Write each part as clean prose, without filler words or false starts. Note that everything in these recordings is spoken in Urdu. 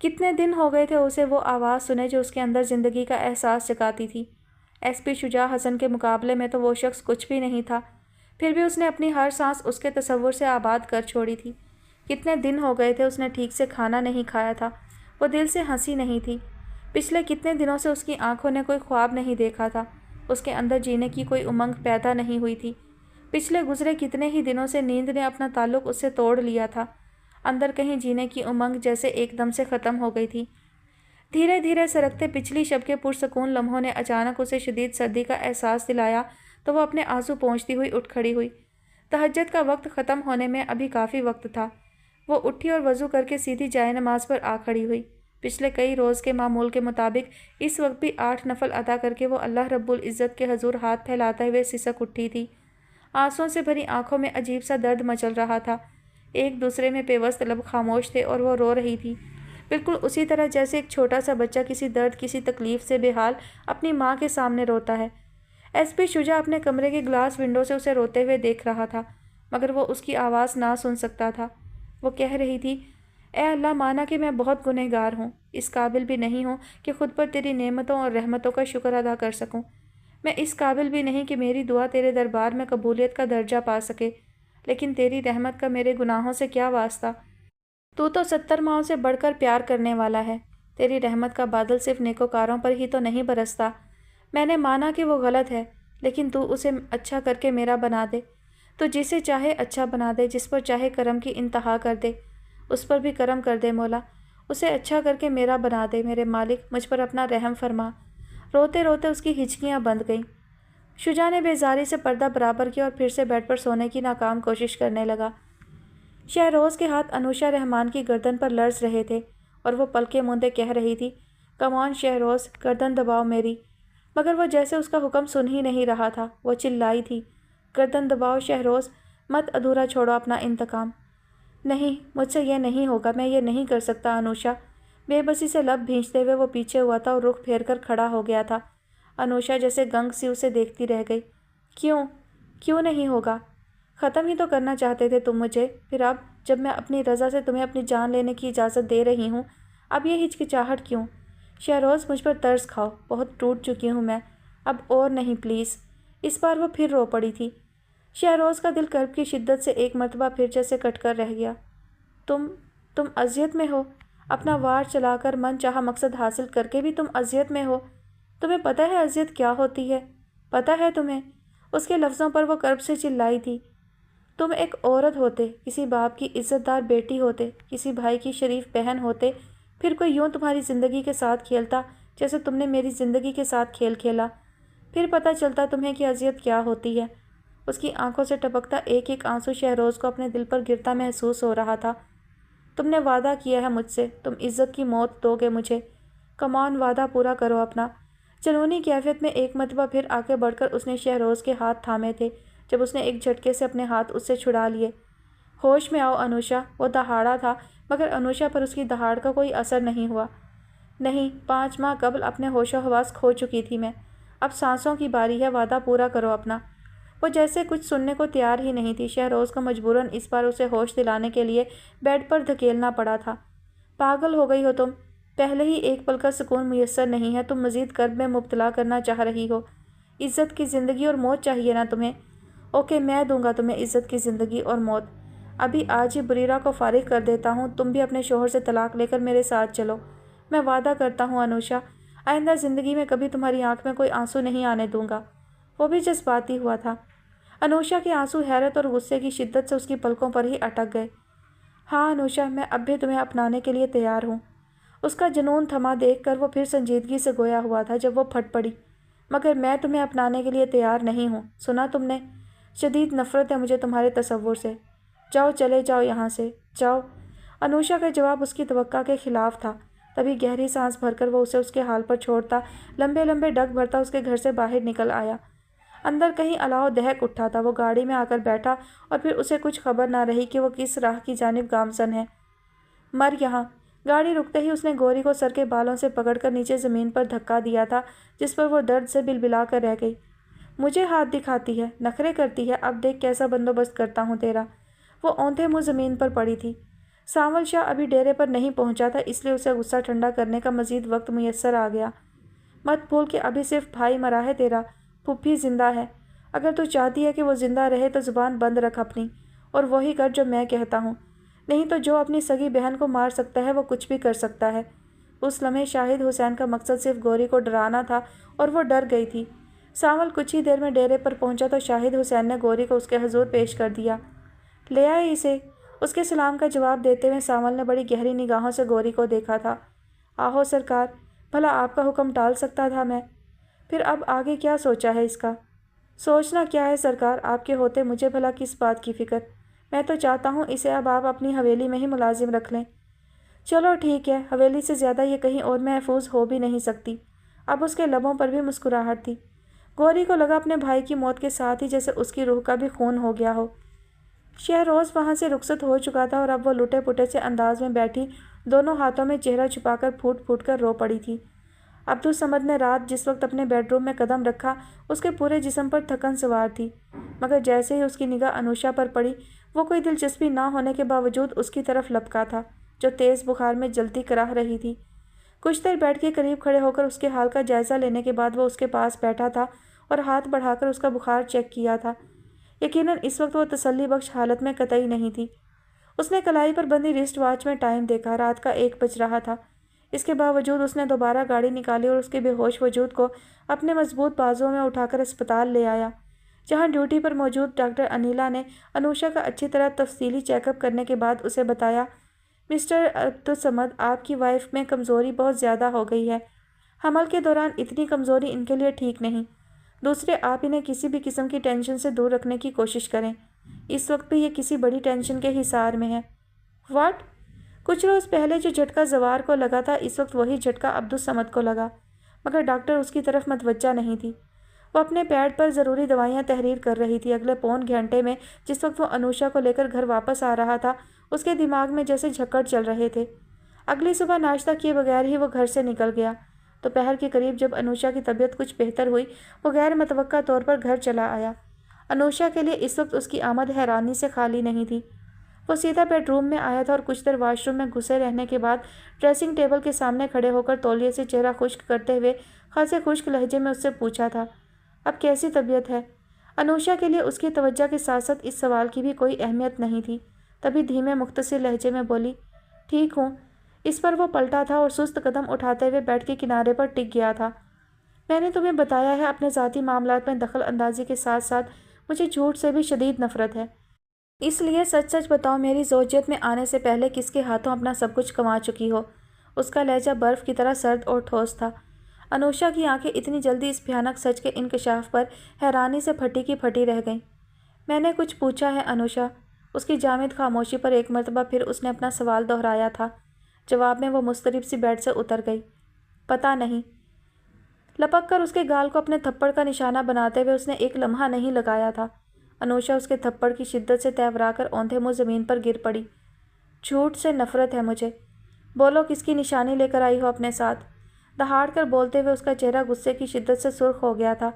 کتنے دن ہو گئے تھے اسے وہ آواز سنے جو اس کے اندر زندگی کا احساس جگاتی تھی۔ ایس پی شجاع حسن کے مقابلے میں تو وہ شخص کچھ بھی نہیں تھا، پھر بھی اس نے اپنی ہر سانس اس کے تصور سے آباد کر چھوڑی تھی۔ کتنے دن ہو گئے تھے اس نے ٹھیک سے کھانا نہیں کھایا تھا، وہ دل سے ہنسی نہیں تھی۔ پچھلے کتنے دنوں سے اس کی آنکھوں نے کوئی خواب نہیں دیکھا تھا، اس کے اندر جینے کی کوئی امنگ پیدا نہیں ہوئی تھی۔ پچھلے گزرے کتنے ہی دنوں سے نیند نے اپنا تعلق اس سے توڑ لیا تھا، اندر کہیں جینے کی امنگ جیسے ایک دم سے ختم ہو گئی تھی۔ دھیرے دھیرے سرکتے پچھلی شب کے پرسکون لمحوں نے اچانک اسے شدید سردی کا احساس دلایا تو وہ اپنے آنسو پونچھتی ہوئی اٹھ کھڑی ہوئی۔ تہجد کا وقت ختم ہونے میں ابھی کافی وقت تھا۔ وہ اٹھی اور وضو کر کے سیدھی جائے نماز پر آ کھڑی ہوئی۔ پچھلے کئی روز کے معمول کے مطابق اس وقت بھی 8 نفل ادا کر کے وہ اللہ رب العزت کے حضور ہاتھ پھیلاتے ہوئے سسک اٹھی تھی۔ آنسوں سے بھری آنکھوں میں عجیب سا درد مچل رہا تھا، ایک دوسرے میں پیوست لب خاموش تھے اور وہ رو رہی تھی، بالکل اسی طرح جیسے ایک چھوٹا سا بچہ کسی درد کسی تکلیف سے بے حال اپنی ماں کے سامنے روتا ہے۔ ایس پی شجاع اپنے کمرے کے گلاس ونڈو سے اسے روتے ہوئے دیکھ رہا تھا، مگر وہ اس کی آواز نہ سن سکتا تھا۔ وہ کہہ رہی تھی، اے اللہ، مانا کہ میں بہت گنہگار ہوں، اس قابل بھی نہیں ہوں کہ خود پر تیری نعمتوں اور رحمتوں کا شکر ادا کر سکوں۔ میں اس قابل بھی نہیں کہ میری دعا تیرے دربار میں قبولیت کا درجہ پا سکے، لیکن تیری رحمت کا میرے گناہوں سے کیا واسطہ؟ تو 70 ماؤں سے بڑھ کر پیار کرنے والا ہے، تیری رحمت کا بادل صرف نیکوکاروں پر ہی تو نہیں برستا۔ میں نے مانا کہ وہ غلط ہے، لیکن تو اسے اچھا کر کے میرا بنا دے، تو جسے چاہے اچھا بنا دے، جس پر چاہے کرم کی انتہا کر دے، اس پر بھی کرم کر دے مولا، اسے اچھا کر کے میرا بنا دے میرے مالک، مجھ پر اپنا رحم فرما۔ روتے روتے اس کی ہچکیاں بند گئیں۔ شجاع نے بیزاری سے پردہ برابر کیا اور پھر سے بیڈ پر سونے کی ناکام کوشش کرنے لگا۔ شہروز کے ہاتھ انوشا رحمان کی گردن پر لرز رہے تھے اور وہ پلکیں موندے کہہ رہی تھی، کم آن شہروز، گردن دباؤ میری، مگر وہ جیسے اس کا حکم سن ہی نہیں رہا تھا۔ وہ چلائی تھی، گردن دباؤ شہروز، مت ادھورا چھوڑو اپنا انتقام۔ نہیں، مجھ سے یہ نہیں ہوگا، میں یہ نہیں کر سکتا انوشا۔ بے بسی سے لب بھینچتے ہوئے وہ پیچھے ہوا تھا اور رخ پھیر کر کھڑا ہو گیا تھا۔ انوشا جیسے گنگ سی اسے دیکھتی رہ گئی۔ کیوں نہیں ہوگا؟ ختم ہی تو کرنا چاہتے تھے تم مجھے، پھر اب جب میں اپنی رضا سے تمہیں اپنی جان لینے کی اجازت دے رہی ہوں، اب یہ ہچکچاہٹ کیوں؟ شہروز، مجھ پر ترس کھاؤ، بہت ٹوٹ چکی ہوں میں، اب اور نہیں پلیز۔ اس بار وہ پھر رو پڑی تھی۔ شہروز کا دل کرب کی شدت سے ایک مرتبہ پھر جیسے کٹ کر رہ گیا۔ تم اذیت میں ہو، اپنا وار چلا کر من چاہا مقصد حاصل کر کے بھی تم اذیت میں ہو۔ تمہیں پتہ ہے اذیت کیا ہوتی ہے؟ پتہ ہے تمہیں؟ اس کے لفظوں پر وہ کرب سے چلائی تھی۔ تم ایک عورت ہوتے، کسی باپ کی عزت دار بیٹی ہوتے، کسی بھائی کی شریف بہن ہوتے، پھر کوئی یوں تمہاری زندگی کے ساتھ کھیلتا جیسے تم نے میری زندگی کے ساتھ کھیل کھیلا، پھر پتہ چلتا تمہیں کہ اذیت کیا ہوتی ہے۔ اس کی آنکھوں سے ٹپکتا ایک ایک آنسو شہروز کو اپنے دل پر گرتا محسوس ہو رہا تھا۔ تم نے وعدہ کیا ہے مجھ سے، تم عزت کی موت دو گے مجھے، کمان وعدہ پورا کرو اپنا۔ جنونی کیفیت میں ایک مرتبہ پھر آگے بڑھ کر اس نے شہروز کے ہاتھ تھامے تھے، جب اس نے ایک جھٹکے سے اپنے ہاتھ اس سے چھڑا لیے۔ ہوش میں آؤ انوشا، وہ دہاڑا تھا، مگر انوشا پر اس کی دہاڑ کا کوئی اثر نہیں ہوا۔ نہیں، 5 ماہ قبل اپنے ہوش و حواس کھو چکی تھی میں، اب سانسوں کی باری ہے، وعدہ پورا کرو اپنا۔ وہ جیسے کچھ سننے کو تیار ہی نہیں تھی۔ شہروز کو مجبوراً اس بار اسے ہوش دلانے کے لیے بیڈ پر دھکیلنا پڑا تھا۔ پاگل ہو گئی ہو تم، پہلے ہی ایک پل کا سکون میسر نہیں ہے، تم مزید کرب میں مبتلا کرنا چاہ رہی ہو۔ عزت کی زندگی اور موت چاہیے نا تمہیں؟ اوکے، میں دوں گا تمہیں عزت کی زندگی اور موت۔ ابھی آج ہی بریرہ کو فارغ کر دیتا ہوں، تم بھی اپنے شوہر سے طلاق لے کر میرے ساتھ چلو۔ میں وعدہ کرتا ہوں انوشا، آئندہ زندگی میں کبھی تمہاری آنکھ میں کوئی آنسو نہیں آنے دوں گا۔ وہ بھی جذباتی ہوا تھا۔ انوشا کے آنسو حیرت اور غصے کی شدت سے اس کی پلکوں پر ہی اٹک گئے۔ ہاں انوشا، میں اب بھی تمہیں اپنانے کے لیے تیار ہوں۔ اس کا جنون تھما دیکھ کر وہ پھر سنجیدگی سے گویا ہوا تھا جب وہ پھٹ پڑی، مگر میں تمہیں اپنانے کے لیے تیار نہیں ہوں، سنا تم نے؟ شدید نفرت ہے مجھے تمہارے تصور سے۔ جاؤ، چلے جاؤ یہاں سے، جاؤ۔ انوشا کا جواب اس کی توقع کے خلاف تھا۔ تبھی گہری سانس بھر کر وہ اسے اس کے حال پر چھوڑتا، لمبے لمبے ڈگ بھرتا اس کے گھر سے باہر نکل آیا۔ اندر کہیں الاؤ دہک اٹھا تھا۔ وہ گاڑی میں آ کر بیٹھا اور پھر اسے کچھ خبر نہ رہی کہ وہ کس راہ کی جانب گامزن ہے۔ مر یہاں۔ گاڑی رکتے ہی اس نے گوری کو سر کے بالوں سے پکڑ کر نیچے زمین پر دھکا دیا تھا، جس پر وہ درد سے بلبلا کر رہ گئی۔ مجھے ہاتھ دکھاتی ہے، نخرے کرتی ہے، اب دیکھ کیسا بندوبست کرتا ہوں تیرا۔ وہ اوندھے منہ زمین پر پڑی تھی۔ سانول شاہ ابھی ڈیرے پر نہیں پہنچا تھا، اس لیے اسے غصہ ٹھنڈا کرنے کا مزید وقت میسر آ گیا۔ مت بھول کہ ابھی صرف بھائی مرا ہے تیرا، پھپھی زندہ ہے۔ اگر تو چاہتی ہے کہ وہ زندہ رہے تو زبان بند رکھ اپنی، اور وہی کر جو میں کہتا ہوں، نہیں تو جو اپنی سگی بہن کو مار سکتا ہے وہ کچھ بھی کر سکتا ہے۔ اس لمحے شاہد حسین کا مقصد صرف گوری کو ڈرانا تھا اور وہ ڈر گئی تھی۔ سانول کچھ ہی دیر میں ڈیرے پر پہنچا تو شاہد حسین نے گوری کو اس کے حضور پیش کر دیا۔ لے آئے اسے۔ اس کے سلام کا جواب دیتے ہوئے سانول نے بڑی گہری نگاہوں سے گوری کو دیکھا تھا۔ آہو سرکار، بھلا آپ کا حکم ٹال سکتا تھا میں؟ پھر اب آگے کیا سوچا ہے اس کا؟ سوچنا کیا ہے سرکار، آپ کے ہوتے مجھے بھلا کس بات کی فکر؟ میں تو چاہتا ہوں اسے اب آپ اپنی حویلی میں ہی ملازم رکھ لیں۔ چلو ٹھیک ہے، حویلی سے زیادہ یہ کہیں اور محفوظ ہو بھی نہیں سکتی۔ اب اس کے لبوں پر بھی مسکراہٹ تھی۔ گوری کو لگا اپنے بھائی کی موت کے ساتھ ہی جیسے اس کی روح کا بھی خون ہو گیا ہو۔ شہروز وہاں سے رخصت ہو چکا تھا اور اب وہ لٹے پٹے سے انداز میں بیٹھی دونوں ہاتھوں میں چہرہ چھپا کر پھوٹ پھوٹ کر رو پڑی تھی۔ عبدالصمد نے رات جس وقت اپنے بیڈ روم میں قدم رکھا اس کے پورے جسم پر تھکن سوار تھی، مگر جیسے ہی اس کی نگاہ انوشا پر پڑی وہ کوئی دلچسپی نہ ہونے کے باوجود اس کی طرف لپکا تھا، جو تیز بخار میں جلتی کراہ رہی تھی۔ کچھ دیر بیڈ کے قریب کھڑے ہو کر اس کے حال کا جائزہ لینے کے بعد وہ اس کے پاس بیٹھا تھا اور ہاتھ بڑھا کر اس کا بخار چیک کیا تھا۔ یقیناً اس وقت وہ تسلی بخش حالت میں قطعی نہیں تھی۔ اس نے کلائی پر بندھی رسٹ واچ میں ٹائم دیکھا، رات کا 1 بج رہا تھا۔ اس کے باوجود اس نے دوبارہ گاڑی نکالی اور اس کے بے ہوش وجود کو اپنے مضبوط بازوؤں میں اٹھا کر اسپتال لے آیا، جہاں ڈیوٹی پر موجود ڈاکٹر انیلا نے انوشا کا اچھی طرح تفصیلی چیک اپ کرنے کے بعد اسے بتایا، مسٹر عبدالصمد، آپ کی وائف میں کمزوری بہت زیادہ ہو گئی ہے۔ حمل کے دوران اتنی کمزوری ان کے لیے ٹھیک نہیں۔ دوسرے، آپ انہیں کسی بھی قسم کی ٹینشن سے دور رکھنے کی کوشش کریں۔ اس وقت بھی یہ کسی بڑی ٹینشن کے حصار میں ہے۔ واٹ؟ کچھ روز پہلے جو جھٹکا زوار کو لگا تھا اس وقت وہی جھٹکا عبدالصمد کو لگا، مگر ڈاکٹر اس کی طرف متوجہ نہیں تھی۔ وہ اپنے پیڈ پر ضروری دوائیاں تحریر کر رہی تھی۔ اگلے پون گھنٹے میں جس وقت وہ انوشا کو لے کر گھر واپس آ رہا تھا اس کے دماغ میں جیسے جھکڑ چل رہے تھے۔ اگلی صبح ناشتہ کیے بغیر ہی وہ گھر سے نکل گیا۔ دوپہر کے قریب جب انوشا کی طبیعت کچھ بہتر ہوئی وہ غیر متوقع طور پر گھر چلا آیا۔ انوشا کے لیے اس وقت اس کی آمد حیرانی سے خالی نہیں تھی۔ وہ سیدھا بیڈ روم میں آیا تھا اور کچھ دیر واش روم میں گھسے رہنے کے بعد ڈریسنگ ٹیبل کے سامنے کھڑے ہو کر تولیے سے چہرہ خشک کرتے ہوئے خاصے خشک لہجے میں اس سے پوچھا تھا، اب کیسی طبیعت ہے؟ انوشا کے لیے اس کی توجہ کے ساتھ ساتھ اس سوال کی بھی کوئی اہمیت نہیں تھی، تبھی دھیمے مختصر لہجے میں بولی، ٹھیک ہوں۔ اس پر وہ پلٹا تھا اور سست قدم اٹھاتے ہوئے بیڈ کے کنارے پر ٹک گیا تھا۔ میں نے تمہیں بتایا ہے اپنے ذاتی معاملات میں دخل اندازی کے ساتھ ساتھ مجھے جھوٹ سے بھی شدید نفرت ہے، اس لیے سچ سچ بتاؤ میری زوجیت میں آنے سے پہلے کس کے ہاتھوں اپنا سب کچھ کما چکی ہو؟ اس کا لہجہ برف کی طرح سرد اور ٹھوس تھا۔ انوشا کی آنکھیں اتنی جلدی اس بھیانک سچ کے انکشاف پر حیرانی سے پھٹی کی پھٹی رہ گئیں۔ میں نے کچھ پوچھا ہے انوشا؟ اس کی جامد خاموشی پر ایک مرتبہ پھر اس نے اپنا سوال دہرایا تھا۔ جواب میں وہ مضطرب سی بیڈ سے اتر گئی۔ پتہ نہیں۔ لپک کر اس کے گال کو اپنے تھپڑ کا نشانہ بناتے ہوئے اس نے ایک لمحہ نہیں لگایا تھا۔ انوشا اس کے تھپڑ کی شدت سے تیورا کر اوندھے منہ زمین پر گر پڑی۔ جھوٹ سے نفرت ہے مجھے۔ بولو کس کی نشانی لے کر آئی ہو اپنے ساتھ؟ دہاڑ کر بولتے ہوئے اس کا چہرہ غصے کی شدت سے سرخ ہو گیا تھا۔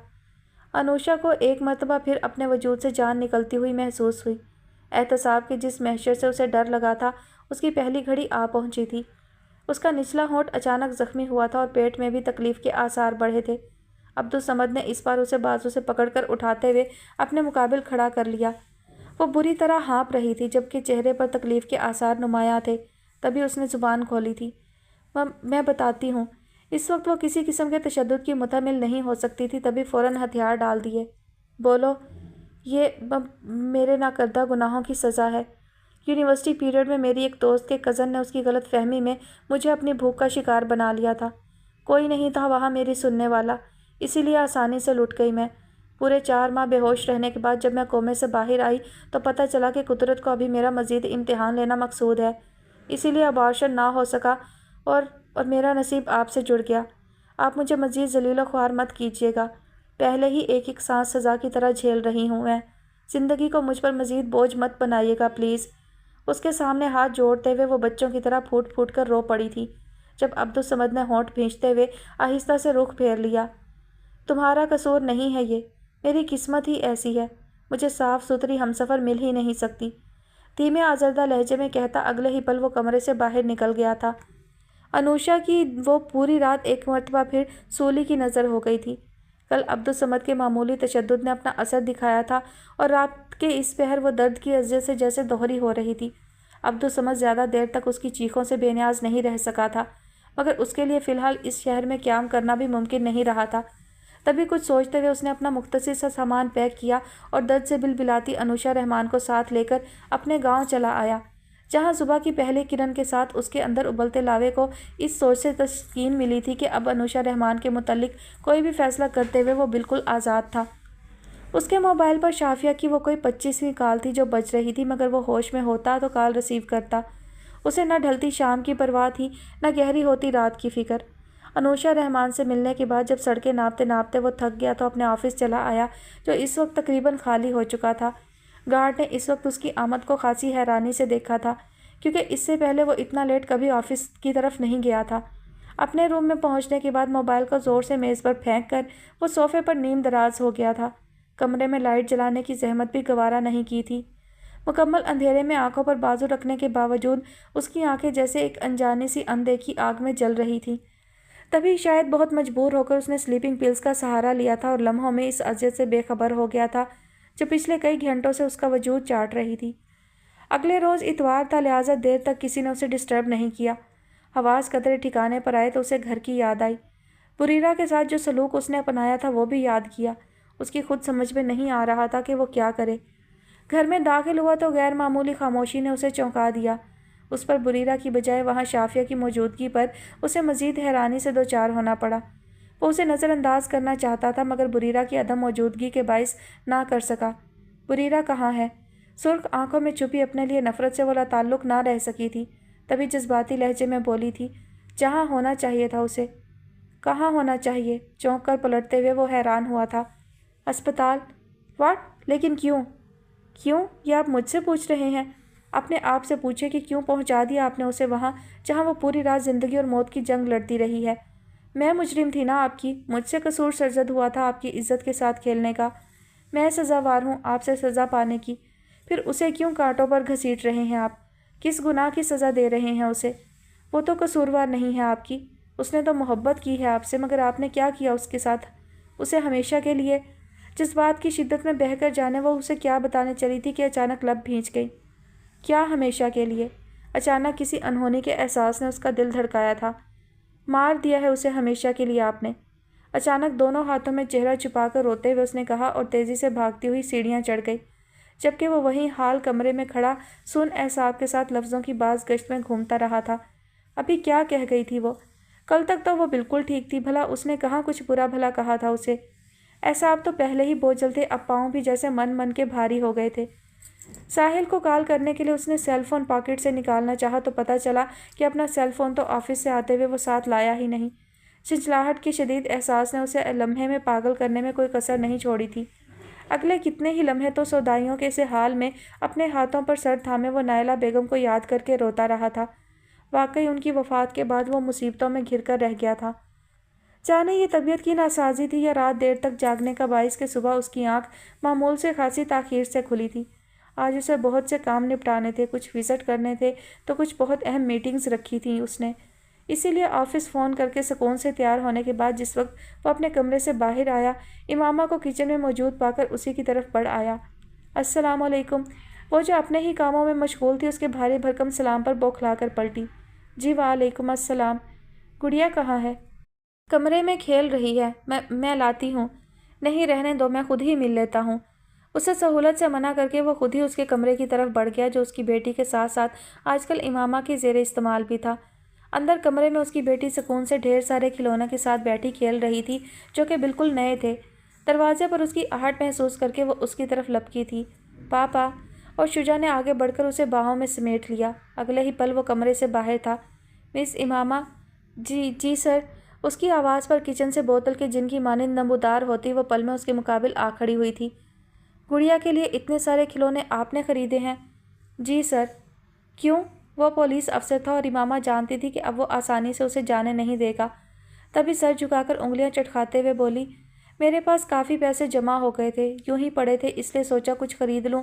انوشا کو ایک مرتبہ پھر اپنے وجود سے جان نکلتی ہوئی محسوس ہوئی۔ احتساب کے جس محشر سے اسے ڈر لگا تھا اس کی پہلی گھڑی آ پہنچی تھی۔ اس کا نچلا ہونٹ اچانک زخمی ہوا تھا اور پیٹ میں بھی تکلیف کے آثار بڑھے تھے۔ عبدالصمد نے اس بار اسے بازو سے پکڑ کر اٹھاتے ہوئے اپنے مقابل کھڑا کر لیا۔ وہ بری طرح ہانپ رہی تھی جبکہ چہرے پر تکلیف کے آثار نمایاں تھے۔ تبھی اس نے زبان کھولی تھی۔ میں بتاتی ہوں۔ اس وقت وہ کسی قسم کے تشدد کی متحمل نہیں ہو سکتی تھی، تبھی فوراً ہتھیار ڈال دیے۔ بولو۔ یہ میرے ناکردہ گناہوں کی سزا ہے۔ یونیورسٹی پیریڈ میں میری ایک دوست کے کزن نے اس کی غلط فہمی میں مجھے اپنی بھوک کا شکار بنا لیا تھا۔ کوئی نہیں تھا وہاں میری سننے والا، اسی لیے آسانی سے لٹ گئی میں۔ پورے 4 ماہ بے ہوش رہنے کے بعد جب میں کومے سے باہر آئی تو پتہ چلا کہ قدرت کو ابھی میرا مزید امتحان لینا مقصود ہے، اسی لیے ابارشن نہ ہو سکا اور میرا نصیب آپ سے جڑ گیا۔ آپ مجھے مزید ذلیل و خوار مت کیجیے گا، پہلے ہی ایک ایک سانس سزا کی طرح جھیل رہی ہوں میں۔ زندگی کو مجھ پر مزید بوجھ مت بنائیے گا پلیز۔ اس کے سامنے ہاتھ جوڑتے ہوئے وہ بچوں کی طرح پھوٹ پھوٹ کر رو پڑی تھی۔ جب عبدالصمد نے ہونٹ بھینچتے ہوئے آہستہ سے رخ پھیر لیا، تمہارا قصور نہیں ہے یہ، میری قسمت ہی ایسی ہے، مجھے صاف ستھری ہمسفر مل ہی نہیں سکتی۔ دھیمے آزردہ لہجے میں کہتا اگلے ہی پل وہ کمرے سے باہر نکل گیا تھا۔ انوشا کی وہ پوری رات ایک مرتبہ پھر سولی کی نظر ہو گئی تھی۔ کل عبدالصمد کے معمولی تشدد نے اپنا اثر دکھایا تھا اور رات کے اس پہر وہ درد کی اذیت سے جیسے دوہری ہو رہی تھی۔ عبدالصمد زیادہ دیر تک اس کی چیخوں سے بے نیاز نہیں رہ سکا تھا، مگر اس کے لیے فی الحال اس شہر میں قیام کرنا بھی ممکن نہیں رہا تھا۔ تبھی کچھ سوچتے ہوئے اس نے اپنا مختصر سا سامان پیک کیا اور درد سے بلبلاتی انوشا رحمان کو ساتھ لے کر اپنے گاؤں چلا آیا، جہاں صبح کی پہلی کرن کے ساتھ اس کے اندر ابلتے لاوے کو اس سوچ سے تسکین ملی تھی کہ اب انوشا رحمان کے متعلق کوئی بھی فیصلہ کرتے ہوئے وہ بالکل آزاد تھا۔ اس کے موبائل پر شافیہ کی وہ کوئی 25ویں کال تھی جو بج رہی تھی، مگر وہ ہوش میں ہوتا تو کال ریسیو کرتا۔ اسے نہ ڈھلتی شام کی پرواہ تھی، نہ گہری ہوتی رات کی فکر۔ انوشا رحمان سے ملنے کے بعد جب سڑکیں ناپتے ناپتے وہ تھک گیا تو اپنے آفس چلا آیا، جو اس وقت تقریباً خالی ہو چکا تھا۔ گارڈ نے اس وقت اس کی آمد کو خاصی حیرانی سے دیکھا تھا، کیونکہ اس سے پہلے وہ اتنا لیٹ کبھی آفس کی طرف نہیں گیا تھا۔ اپنے روم میں پہنچنے کے بعد موبائل کو زور سے میز پر پھینک کر وہ صوفے پر نیم دراز ہو گیا تھا۔ کمرے میں لائٹ جلانے کی زحمت بھی گوارا نہیں کی تھی۔ مکمل اندھیرے میں آنکھوں پر بازو رکھنے کے باوجود اس کی آنکھیں جیسے ایک انجانی سی اندیکھی آگ میں جل رہی تھیں۔ تبھی شاید بہت مجبور ہو کر اس نے سلیپنگ پلز کا سہارا لیا تھا اور لمحوں میں اس اذیت سے بے خبر ہو گیا تھا جو پچھلے کئی گھنٹوں سے اس کا وجود چاٹ رہی تھی۔ اگلے روز اتوار تھا، لہٰذا دیر تک کسی نے اسے ڈسٹرب نہیں کیا۔ حواس قدرے ٹھکانے پر آئے تو اسے گھر کی یاد آئی۔ بریرہ کے ساتھ جو سلوک اس نے اپنایا تھا وہ بھی یاد کیا۔ اس کی خود سمجھ میں نہیں آ رہا تھا کہ وہ کیا کرے۔ گھر میں داخل ہوا تو غیر معمولی خاموشی نے اسے چونکا دیا۔ اس پر بریرہ کی بجائے وہاں شافیہ کی موجودگی پر اسے مزید حیرانی سے دوچار ہونا پڑا۔ وہ اسے نظر انداز کرنا چاہتا تھا مگر بریرہ کی عدم موجودگی کے باعث نہ کر سکا۔ بریرہ کہاں ہے؟ سرخ آنکھوں میں چھپی اپنے لیے نفرت سے وہ لاتعلق نہ رہ سکی تھی، تبھی جذباتی لہجے میں بولی تھی، جہاں ہونا چاہیے تھا اسے۔ کہاں ہونا چاہیے؟ چونک کر پلٹتے ہوئے وہ حیران ہوا تھا۔ اسپتال؟ واٹ؟ لیکن کیوں؟ کیوں؟ یہ آپ مجھ سے پوچھ رہے ہیں؟ اپنے آپ سے پوچھے کہ کیوں پہنچا دیا آپ نے اسے وہاں جہاں وہ پوری رات زندگی اور موت کی جنگ لڑتی رہی ہے۔ میں مجرم تھی نا آپ کی، مجھ سے قصور سرزد ہوا تھا آپ کی عزت کے ساتھ کھیلنے کا۔ میں سزاوار ہوں آپ سے سزا پانے کی، پھر اسے کیوں کانٹوں پر گھسیٹ رہے ہیں آپ؟ کس گناہ کی سزا دے رہے ہیں اسے؟ وہ تو قصوروار نہیں ہے آپ کی، اس نے تو محبت کی ہے آپ سے، مگر آپ نے کیا کیا اس کے ساتھ؟ اسے ہمیشہ کے لیے؟ جس بات کی شدت میں بہہ کر جانے وہ اسے کیا بتانے چلی تھی کہ اچانک لب بھینچ گئی۔ کیا ہمیشہ کے لیے؟ اچانک کسی انہونی کے احساس نے اس کا دل دھڑکایا تھا۔ مار دیا ہے اسے ہمیشہ کے لیے آپ نے؟ اچانک دونوں ہاتھوں میں چہرہ چھپا کر روتے ہوئے اس نے کہا اور تیزی سے بھاگتی ہوئی سیڑھیاں چڑھ گئی، جبکہ وہ وہیں حال کمرے میں کھڑا سن اعصاب کے ساتھ لفظوں کی باز گشت میں گھومتا رہا تھا۔ ابھی کیا کہہ گئی تھی وہ؟ کل تک تو وہ بالکل ٹھیک تھی، بھلا اس نے کہاں کچھ برا بھلا کہا تھا اسے؟ اعصاب تو پہلے ہی بوجھل تھے، اب پاؤں بھی جیسے من کے بھاری ہو گئے تھے۔ ساحل کو کال کرنے کے لیے اس نے سیل فون پاکٹ سے نکالنا چاہا تو پتہ چلا کہ اپنا سیل فون تو آفس سے آتے ہوئے وہ ساتھ لایا ہی نہیں۔ جھنجھلاہٹ کے شدید احساس نے اسے لمحے میں پاگل کرنے میں کوئی کسر نہیں چھوڑی تھی۔ اگلے کتنے ہی لمحے تو سودائیوں کے اسے حال میں اپنے ہاتھوں پر سر تھامے وہ نائلہ بیگم کو یاد کر کے روتا رہا تھا۔ واقعی ان کی وفات کے بعد وہ مصیبتوں میں گھر کر رہ گیا تھا۔ جانے یہ طبیعت کی ناسازی تھی یا رات دیر تک جاگنے کا باعث کہ صبح اس کی آنکھ معمول سے خاصی تاخیر سے کھلی تھی۔ آج اسے بہت سے کام نپٹانے تھے، کچھ وزٹ کرنے تھے تو کچھ بہت اہم میٹنگز رکھی تھیں اس نے۔ اسی لیے آفس فون کر کے سکون سے تیار ہونے کے بعد جس وقت وہ اپنے کمرے سے باہر آیا، امامہ کو کچن میں موجود پا کر اسی کی طرف بڑھ آیا۔ السلام علیکم۔ وہ جو اپنے ہی کاموں میں مشغول تھی اس کے بھاری بھرکم سلام پر بوکھلا کر پلٹی۔ جی وعلیکم السلام۔ گڑیا کہاں ہے؟ کمرے میں کھیل رہی ہے، میں لاتی ہوں۔ نہیں رہنے دو، میں خود ہی مل لیتا ہوں۔ اسے سہولت سے منع کر کے وہ خود ہی اس کے کمرے کی طرف بڑھ گیا جو اس کی بیٹی کے ساتھ ساتھ آج کل امامہ کی زیر استعمال بھی تھا۔ اندر کمرے میں اس کی بیٹی سکون سے ڈھیر سارے کھلونوں کے ساتھ بیٹھی کھیل رہی تھی جو کہ بالکل نئے تھے۔ دروازے پر اس کی آہٹ محسوس کر کے وہ اس کی طرف لپکی تھی۔ پاپا! اور شجاع نے آگے بڑھ کر اسے باہوں میں سمیٹ لیا۔ اگلے ہی پل وہ کمرے سے باہر تھا۔ مس امامہ؟ جی سر۔ اس کی آواز پر کچن سے بوتل کے جن کی مانند نمودار ہوتی وہ پل میں اس کے مقابل آ کھڑی ہوئی تھی۔ گڑیا کے لیے اتنے سارے کھلونے آپ نے خریدے ہیں؟ جی سر۔ کیوں؟ وہ پولیس افسر تھا اور امامہ جانتی تھی کہ اب وہ آسانی سے اسے جانے نہیں دے گا۔ تبھی سر جھکا کر انگلیاں چٹکھاتے ہوئے بولی، میرے پاس کافی پیسے جمع ہو گئے تھے، یوں ہی پڑے تھے، اس لیے سوچا کچھ خرید لوں۔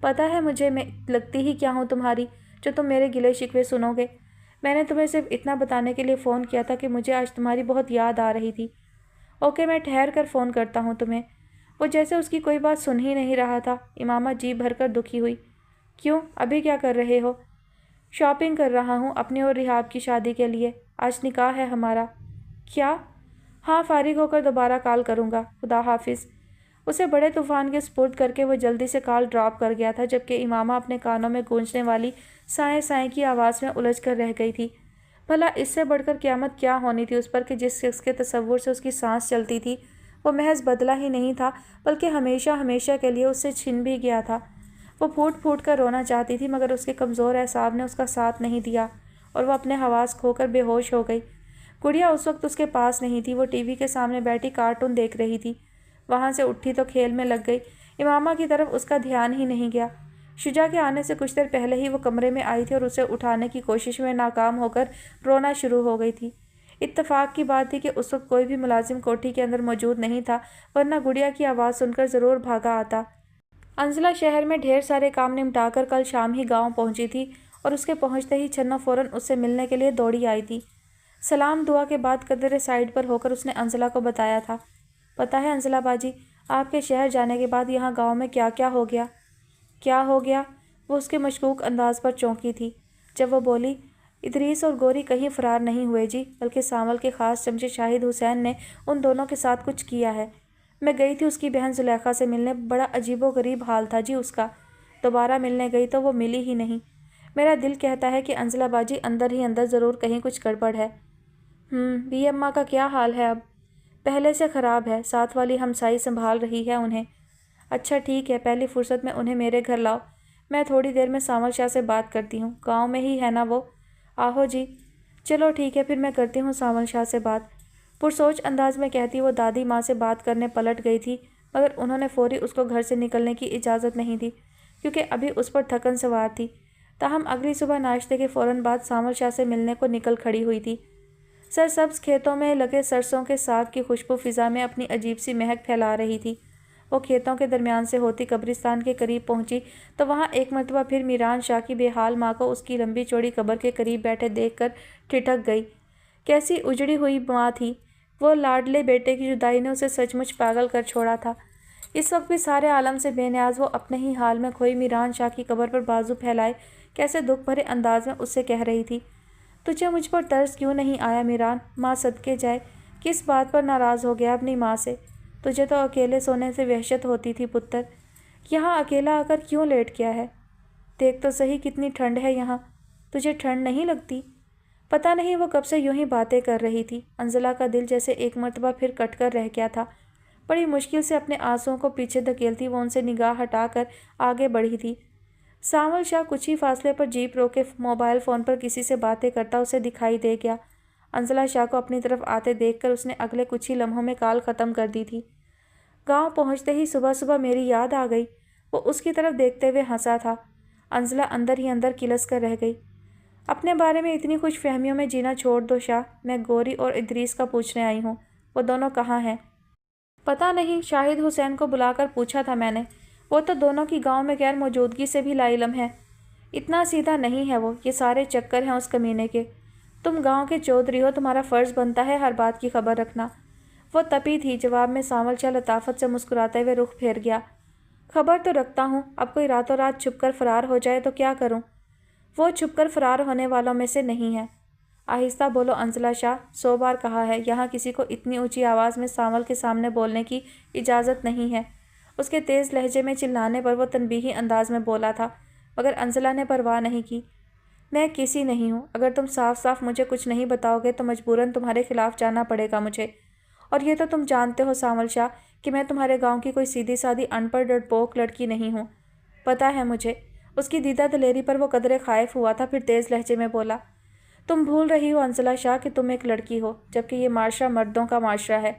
پتہ ہے مجھے میں لگتی ہی کیا ہوں تمہاری جو تم میرے گلے شکوے سنو گے۔ میں نے تمہیں صرف اتنا بتانے کے لیے فون کیا تھا کہ مجھے آج تمہاری بہت یاد آ رہی تھی۔ اوکے، میں ٹھہر کر فون کرتا ہوں تمہیں۔ وہ جیسے اس کی کوئی بات سن ہی نہیں رہا تھا۔ امامہ جی بھر کر دکھی ہوئی۔ کیوں، ابھی کیا کر رہے ہو؟ شاپنگ کر رہا ہوں اپنی اور ریحاب کی شادی کے لیے، آج نکاح ہے ہمارا۔ کیا؟ ہاں، فارغ ہو کر دوبارہ کال کروں گا، خدا حافظ۔ اسے بڑے طوفان کے سپرد کر کے وہ جلدی سے کال ڈراپ کر گیا تھا، جبکہ امامہ اپنے کانوں میں گونجنے والی سائیں سائیں کی آواز میں الجھ کر رہ گئی تھی۔ بھلا اس سے بڑھ کر قیامت کیا ہونی تھی اس پر کہ جس شخص کے تصور سے اس کی سانس چلتی تھی وہ محض بدلہ ہی نہیں تھا بلکہ ہمیشہ ہمیشہ کے لیے اس سے چھن بھی گیا تھا۔ وہ پھوٹ پھوٹ کر رونا چاہتی تھی مگر اس کے کمزور اعصاب نے اس کا ساتھ نہیں دیا اور وہ اپنے حواس کھو کر بے ہوش ہو گئی۔ گڑیا اس وقت اس کے پاس نہیں تھی، وہ ٹی وی کے سامنے بیٹھی کارٹون دیکھ رہی تھی۔ وہاں سے اٹھی تو کھیل میں لگ گئی، امامہ کی طرف اس کا دھیان ہی نہیں گیا۔ شجاع کے آنے سے کچھ دیر پہلے ہی وہ کمرے میں آئی تھی اور اسے اٹھانے کی کوشش میں ناکام ہو کر رونا شروع ہو گئی تھی۔ اتفاق کی بات تھی کہ اس وقت کوئی بھی ملازم کوٹھی کے اندر موجود نہیں تھا، ورنہ گڑیا کی آواز سن کر ضرور بھاگا آتا۔ انزلہ شہر میں ڈھیر سارے کام نمٹا کر کل شام ہی گاؤں پہنچی تھی اور اس کے پہنچتے ہی چھنو فوراً اس سے ملنے کے لیے دوڑی آئی تھی۔ سلام دعا کے بعد قدرے سائڈ پر ہو کر اس نے انزلہ کو بتایا تھا۔ پتہ ہے انزلہ باجی، آپ کے شہر جانے کے بعد یہاں گاؤں میں کیا کیا ہو گیا؟ کیا ہو گیا؟ وہ اس کے مشکوک انداز پر چونکی تھی جب وہ بولی، ادریس اور گوری کہیں فرار نہیں ہوئے جی، بلکہ سانول کے خاص چمچے شاہد حسین نے ان دونوں کے ساتھ کچھ کیا ہے۔ میں گئی تھی اس کی بہن زلیخا سے ملنے، بڑا عجیب و غریب حال تھا جی اس کا۔ دوبارہ ملنے گئی تو وہ ملی ہی نہیں۔ میرا دل کہتا ہے کہ انزلہ باجی اندر ہی اندر ضرور کہیں کچھ گڑبڑ ہے۔ بی اماں کا کیا حال ہے اب؟ پہلے سے خراب ہے، ساتھ والی ہمسائی سنبھال رہی ہے انہیں۔ اچھا ٹھیک ہے، پہلی فرصت میں انہیں میرے گھر لاؤ، میں تھوڑی دیر میں سانول شاہ سے بات کرتی ہوں، گاؤں میں ہی ہے نا وہ؟ آہو جی، چلو ٹھیک ہے، پھر میں کرتی ہوں سانول شاہ سے بات۔ پرسوچ انداز میں کہتی وہ دادی ماں سے بات کرنے پلٹ گئی تھی، مگر انہوں نے فوری اس کو گھر سے نکلنے کی اجازت نہیں دی کیونکہ ابھی اس پر تھکن سوار تھی۔ تاہم اگلی صبح ناشتے کے فوراً بعد سانول شاہ سے ملنے کو نکل کھڑی ہوئی تھی۔ سرسبز کھیتوں میں لگے سرسوں کے ساگ کی خوشبو فضا میں اپنی عجیب سی مہک پھیلا رہی تھی۔ وہ کھیتوں کے درمیان سے ہوتی قبرستان کے قریب پہنچی تو وہاں ایک مرتبہ پھر میران شاہ کی بے حال ماں کو اس کی لمبی چوڑی قبر کے قریب بیٹھے دیکھ کر ٹھٹک گئی۔ کیسی اجڑی ہوئی ماں تھی وہ، لاڈلے بیٹے کی جدائی نے اسے سچ مچ پاگل کر چھوڑا تھا۔ اس وقت بھی سارے عالم سے بے نیاز وہ اپنے ہی حال میں کھوئی میران شاہ کی قبر پر بازو پھیلائے کیسے دکھ بھرے انداز میں اس سے کہہ رہی تھی، تجھے مجھ پر ترس کیوں نہیں آیا میران؟ ماں صدقے جائے، کس بات پر ناراض ہو گیا اپنی ماں سے؟ تجھے تو اکیلے سونے سے وحشت ہوتی تھی پتر، یہاں اکیلا آ کر کیوں لیٹ گیا ہے؟ دیکھ تو صحیح کتنی ٹھنڈ ہے یہاں، تجھے ٹھنڈ نہیں لگتی؟ پتہ نہیں وہ کب سے یوں ہی باتیں کر رہی تھی۔ انزلہ کا دل جیسے ایک مرتبہ پھر کٹ کر رہ گیا تھا۔ بڑی مشکل سے اپنے آنسوؤں کو پیچھے دھکیلتی وہ ان سے نگاہ ہٹا کر آگے بڑھی تھی۔ سانول شاہ کچھ ہی فاصلے پر جیپ روکے موبائل فون پر کسی سے باتیں کرتا اسے دکھائی دے گیا۔ انزلہ شاہ کو اپنی طرف آتے دیکھ کر اس نے اگلے کچھ ہی لمحوں میں کال ختم کر دی تھی۔ گاؤں پہنچتے ہی صبح صبح میری یاد آ گئی، وہ اس کی طرف دیکھتے ہوئے ہنسا تھا۔ انزلہ اندر ہی اندر کلس کر رہ گئی۔ اپنے بارے میں اتنی خوش فہمیوں میں جینا چھوڑ دو شاہ، میں گوری اور ادریس کا پوچھنے آئی ہوں، وہ دونوں کہاں ہیں؟ پتہ نہیں، شاہد حسین کو بلا کر پوچھا تھا میں نے، وہ تو دونوں کی گاؤں میں غیر موجودگی سے بھی لا علم ہے۔ اتنا سیدھا نہیں ہے وہ، یہ سارے چکر ہیں اس کمینے کے۔ تم گاؤں کے چودھری ہو، تمہارا فرض بنتا ہے ہر بات کی خبر رکھنا۔ وہ تپی تھی، جواب میں سانول شاہ لطافت سے مسکراتے ہوئے رخ پھیر گیا۔ خبر تو رکھتا ہوں، اب کوئی راتوں رات چھپ کر فرار ہو جائے تو کیا کروں؟ وہ چھپ کر فرار ہونے والوں میں سے نہیں ہے۔ آہستہ بولو انزلہ شاہ، 100 بار کہا ہے، یہاں کسی کو اتنی اونچی آواز میں سانول کے سامنے بولنے کی اجازت نہیں ہے۔ اس کے تیز لہجے میں چلانے پر وہ تنبیہی انداز میں بولا تھا، مگر انزلہ نے پرواہ نہیں کی۔ میں کسی نہیں ہوں، اگر تم صاف صاف مجھے کچھ نہیں بتاؤ گے تو مجبوراً تمہارے خلاف جانا پڑے گا مجھے۔ اور یہ تو تم جانتے ہو سانول شاہ کہ میں تمہارے گاؤں کی کوئی سیدھی سادھی ان پڑھ ڈرپوک لڑکی نہیں ہوں، پتہ ہے مجھے۔ اس کی دیدہ دلیری پر وہ قدرے خائف ہوا تھا، پھر تیز لہجے میں بولا، تم بھول رہی ہو انزلہ شاہ کہ تم ایک لڑکی ہو، جبکہ یہ معاشرہ مردوں کا معاشرہ ہے۔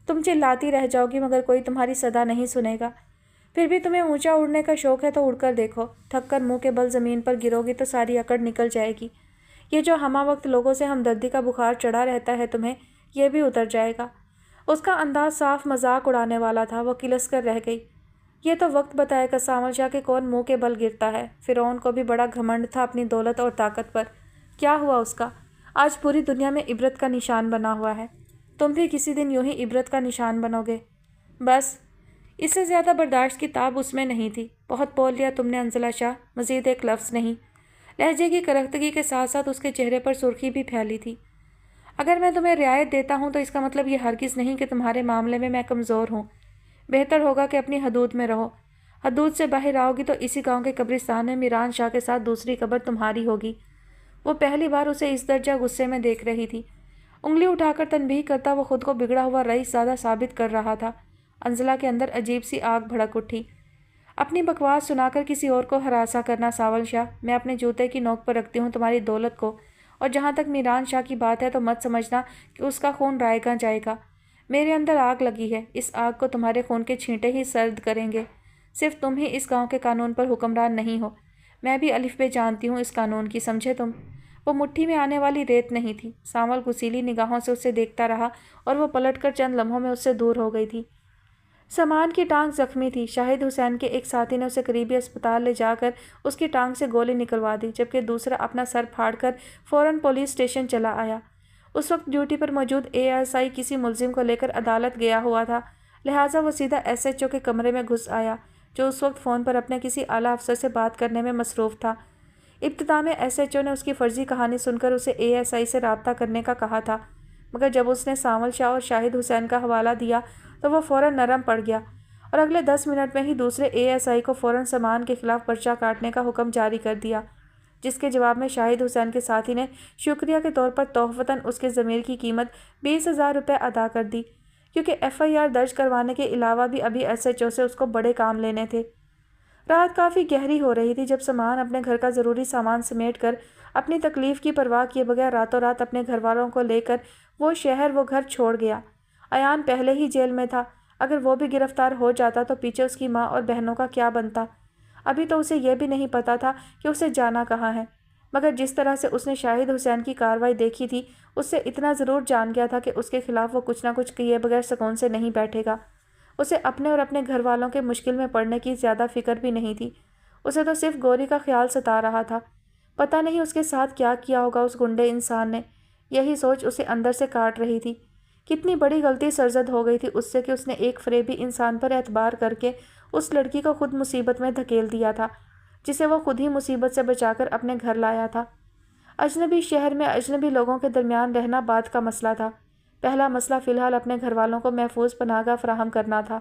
تم چلاتی رہ جاؤ گی مگر کوئی تمہاری صدا نہیں سنے گا۔ پھر بھی تمہیں اونچا اڑنے کا شوق ہے تو اڑ کر دیکھو، تھک کر منہ کے بل زمین پر گرو گی تو ساری اکڑ نکل جائے گی۔ یہ جو ہمہ وقت لوگوں سے ہمدردی کا بخار چڑھا رہتا ہے تمہیں، یہ بھی اتر جائے گا۔ اس کا انداز صاف مذاق اڑانے والا تھا، وہ کلس کر رہ گئی۔ یہ تو وقت بتائے گا سانول شاہ کہ کون منہ کے بل گرتا ہے۔ فرعون کو بھی بڑا گھمنڈ تھا اپنی دولت اور طاقت پر۔ کیا ہوا اس کا؟ آج پوری دنیا میں عبرت کا نشان بنا ہوا ہے۔ تم بھی کسی دن یوں ہی عبرت کا نشان بنو گے۔ بس، اس سے زیادہ برداشت کی تاب اس میں نہیں تھی۔ بہت بول لیا تم نے انزلہ شاہ، مزید ایک لفظ نہیں۔ لہجے کی کرختگی کے ساتھ ساتھ اس کے چہرے پر سرخی بھی پھیلی تھی۔ اگر میں تمہیں رعایت دیتا ہوں تو اس کا مطلب یہ ہرگز نہیں کہ تمہارے معاملے میں میں کمزور ہوں۔ بہتر ہوگا کہ اپنی حدود میں رہو۔ حدود سے باہر آؤ گی تو اسی گاؤں کے قبرستان میں میران شاہ کے ساتھ دوسری قبر تمہاری ہوگی۔ وہ پہلی بار اسے اس درجہ غصے میں دیکھ رہی تھی۔ انگلی اٹھا کر تنبیہ کرتا وہ خود کو بگڑا ہوا رئیس زیادہ ثابت کر رہا تھا۔ انزلہ کے اندر عجیب سی آگ بھڑک اٹھی۔ اپنی بکواس سنا کر کسی اور کو ہراساں کرنا سانول شاہ، میں اپنے جوتے کی نوک پر رکھتی ہوں تمہاری دولت کو، اور جہاں تک میران شاہ کی بات ہے تو مت سمجھنا کہ اس کا خون رائے گاں جائے گا۔ میرے اندر آگ لگی ہے، اس آگ کو تمہارے خون کے چھینٹے ہی سرد کریں گے۔ صرف تم ہی اس گاؤں کے قانون پر حکمران نہیں ہو، میں بھی الف بے جانتی ہوں اس قانون کی، سمجھے تم؟ وہ مٹھی میں آنے والی ریت نہیں تھی۔ سانول غسیلی نگاہوں سے اسے دیکھتا رہا اور وہ پلٹ کر چند لمحوں میں اس سے دور ہو گئی تھی۔ سامان کی ٹانگ زخمی تھی۔ شاہد حسین کے ایک ساتھی نے اسے قریبی اسپتال لے جا کر اس کی ٹانگ سے گولی نکلوا دی، جبکہ دوسرا اپنا سر پھاڑ کر فوراً پولیس اسٹیشن چلا آیا۔ اس وقت ڈیوٹی پر موجود ASI کسی ملزم کو لے کر عدالت گیا ہوا تھا، لہٰذا وہ سیدھا SHO کے کمرے میں گھس آیا، جو اس وقت فون پر اپنے کسی اعلیٰ افسر سے بات کرنے میں مصروف تھا۔ ابتدا میں SHO نے اس کی فرضی کہانی سن کر اسے ASI سے رابطہ کرنے کا کہا تھا، مگر جب اس نے سانول شاہ اور شاہد حسین کا حوالہ دیا تو وہ فوراً نرم پڑ گیا اور اگلے 10 منٹ میں ہی دوسرے ASI کو فوراً سامان کے خلاف پرچہ کاٹنے کا حکم جاری کر دیا، جس کے جواب میں شاہد حسین کے ساتھی نے شکریہ کے طور پر تحفتاً اس کے ضمیر کی قیمت 20,000 روپے ادا کر دی، کیونکہ FIR درج کروانے کے علاوہ بھی ابھی SHO سے اس کو بڑے کام لینے تھے۔ رات کافی گہری ہو رہی تھی جب سامان اپنے گھر کا ضروری سامان سمیٹ کر اپنی تکلیف کی پرواہ کیے بغیر راتوں رات اپنے گھر والوں کو لے کر وہ شہر وہ گھر چھوڑ گیا۔ ایان پہلے ہی جیل میں تھا، اگر وہ بھی گرفتار ہو جاتا تو پیچھے اس کی ماں اور بہنوں کا کیا بنتا؟ ابھی تو اسے یہ بھی نہیں پتا تھا کہ اسے جانا کہاں ہے، مگر جس طرح سے اس نے شاہد حسین کی کارروائی دیکھی تھی اس سے اتنا ضرور جان گیا تھا کہ اس کے خلاف وہ کچھ نہ کچھ کیے بغیر سکون سے نہیں بیٹھے گا۔ اسے اپنے اور اپنے گھر والوں کے مشکل میں پڑنے کی زیادہ فکر بھی نہیں تھی، اسے تو صرف گوری کا خیال ستا رہا تھا۔ پتہ نہیں اس کے ساتھ کیا کیا ہوگا اس گنڈے انسان نے، یہی سوچ اسے اندر سے کاٹ رہی تھی۔ کتنی بڑی غلطی سرزد ہو گئی تھی اس سے کہ اس نے ایک فریبی انسان پر اعتبار کر کے اس لڑکی کو خود مصیبت میں دھکیل دیا تھا، جسے وہ خود ہی مصیبت سے بچا کر اپنے گھر لایا تھا۔ اجنبی شہر میں اجنبی لوگوں کے درمیان رہنا بعد کا مسئلہ تھا، پہلا مسئلہ فی الحال اپنے گھر والوں کو محفوظ پناہ گاہ فراہم کرنا تھا۔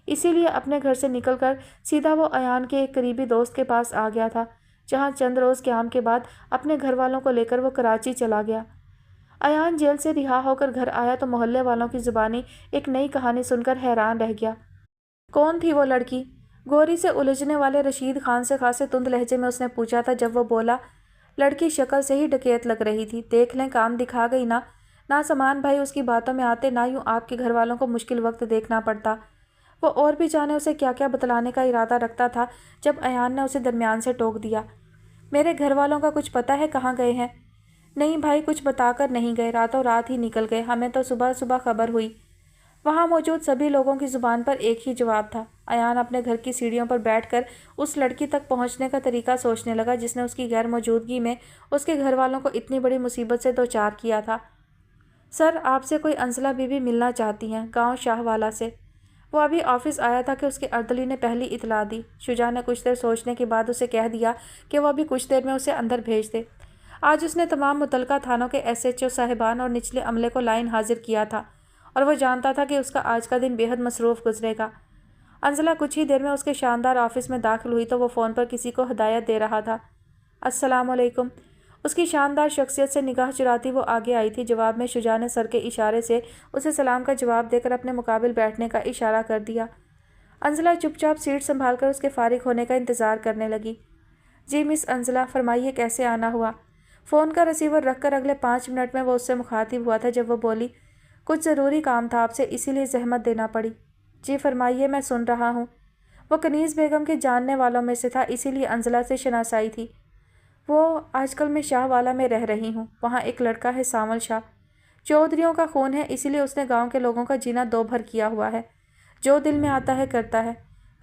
اسی لیے اپنے گھر سے نکل کر سیدھا وہ ایان کے ایک قریبی دوست کے پاس آ گیا تھا، جہاں چند روز قیام کے بعد اپنے گھر والوں کو لے کر وہ کراچی چلا گیا۔ ایان جیل سے رہا ہو کر گھر آیا تو محلے والوں کی زبانی ایک نئی کہانی سن کر حیران رہ گیا۔ کون تھی وہ لڑکی؟ گوری سے الجھنے والے رشید خان سے خاصے تند لہجے میں اس نے پوچھا تھا جب وہ بولا، لڑکی شکل سے ہی ڈکیت لگ رہی تھی، دیکھ لیں کام دکھا گئی نا۔ نہ سامان بھائی اس کی باتوں میں آتے، نہ یوں آپ کے گھر والوں کو مشکل وقت دیکھنا پڑتا۔ وہ اور بھی جانے اسے کیا کیا بتلانے کا ارادہ رکھتا تھا جب ایان نے اسے درمیان سے ٹوک دیا۔ میرے گھر والوں کا کچھ پتہ ہے کہاں گئے ہیں؟ نہیں بھائی، کچھ بتا کر نہیں گئے، راتوں رات ہی نکل گئے، ہمیں تو صبح صبح خبر ہوئی۔ وہاں موجود سبھی لوگوں کی زبان پر ایک ہی جواب تھا۔ ایان اپنے گھر کی سیڑھیوں پر بیٹھ کر اس لڑکی تک پہنچنے کا طریقہ سوچنے لگا جس نے اس کی غیر موجودگی میں اس کے گھر والوں کو اتنی بڑی مصیبت سے دوچار کیا تھا۔ سر، آپ سے کوئی انزلہ بی بی ملنا چاہتی ہیں، گاؤں شاہ والا سے۔ وہ ابھی آفس آیا تھا کہ اس کے اردلی نے پہلی اطلاع دی۔ شجاع نے کچھ دیر سوچنے کے بعد اسے کہہ دیا کہ وہ ابھی کچھ دیر میں اسے اندر بھیج دے۔ آج اس نے تمام متعلقہ تھانوں کے SHO صاحبان اور نچلے عملے کو لائن حاضر کیا تھا اور وہ جانتا تھا کہ اس کا آج کا دن بے حد مصروف گزرے گا۔ انزلہ کچھ ہی دیر میں اس کے شاندار آفس میں داخل ہوئی تو وہ فون پر کسی کو ہدایت دے رہا تھا۔ السلام علیکم۔ اس کی شاندار شخصیت سے نگاہ چراتی وہ آگے آئی تھی۔ جواب میں شجاع نے سر کے اشارے سے اسے سلام کا جواب دے کر اپنے مقابل بیٹھنے کا اشارہ کر دیا۔ انزلہ چپ چاپ سیٹ سنبھال کر اس کے فارغ ہونے کا انتظار کرنے لگی۔ جی مس انزلہ، فرمائیے کیسے آنا ہوا؟ فون کا ریسیور رکھ کر اگلے 5 منٹ میں وہ اس سے مخاطب ہوا تھا جب وہ بولی، کچھ ضروری کام تھا آپ سے، اسی لیے زحمت دینا پڑی۔ جی فرمائیے، میں سن رہا ہوں۔ وہ کنیز بیگم کے جاننے والوں میں سے تھا، اسی لیے انزلہ سے شناسائی تھی۔ وہ آج کل میں شاہ والا میں رہ رہی ہوں، وہاں ایک لڑکا ہے سانول شاہ، چودھریوں کا خون ہے، اسی لیے اس نے گاؤں کے لوگوں کا جینا دو بھر کیا ہوا ہے، جو دل میں آتا ہے کرتا ہے۔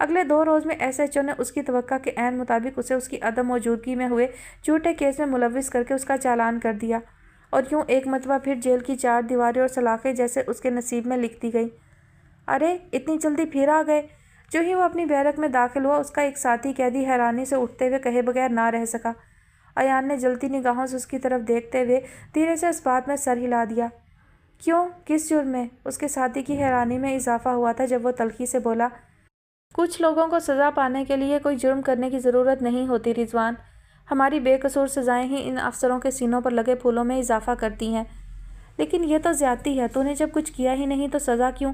اگلے 2 روز میں SHO نے اس کی توقع کے عین مطابق اسے اس کی عدم موجودگی میں ہوئے جھوٹے کیس میں ملوث کر کے اس کا چالان کر دیا اور یوں ایک مرتبہ پھر جیل کی 4 دیواریں اور سلاخیں جیسے اس کے نصیب میں لکھ دی گئی۔ ارے اتنی جلدی پھر آ گئے! جو ہی وہ اپنی بیرک میں داخل ہوا، اس کا ایک ساتھی قیدی حیرانی سے اٹھتے ہوئے کہے بغیر نہ رہ سکا۔ ایان نے جلتی نگاہوں سے اس کی طرف دیکھتے ہوئے دھیرے سے اس بات میں سر ہلا دیا۔ کیوں؟ کس جرم میں؟ اس کے ساتھی کی حیرانی میں اضافہ ہوا تھا جب وہ تلخی سے بولا، کچھ لوگوں کو سزا پانے کے لیے کوئی جرم کرنے کی ضرورت نہیں ہوتی رضوان۔ ہماری بے قصور سزائیں ہی ان افسروں کے سینوں پر لگے پھولوں میں اضافہ کرتی ہیں۔ لیکن یہ تو زیادتی ہے، تو نے جب کچھ کیا ہی نہیں تو سزا کیوں؟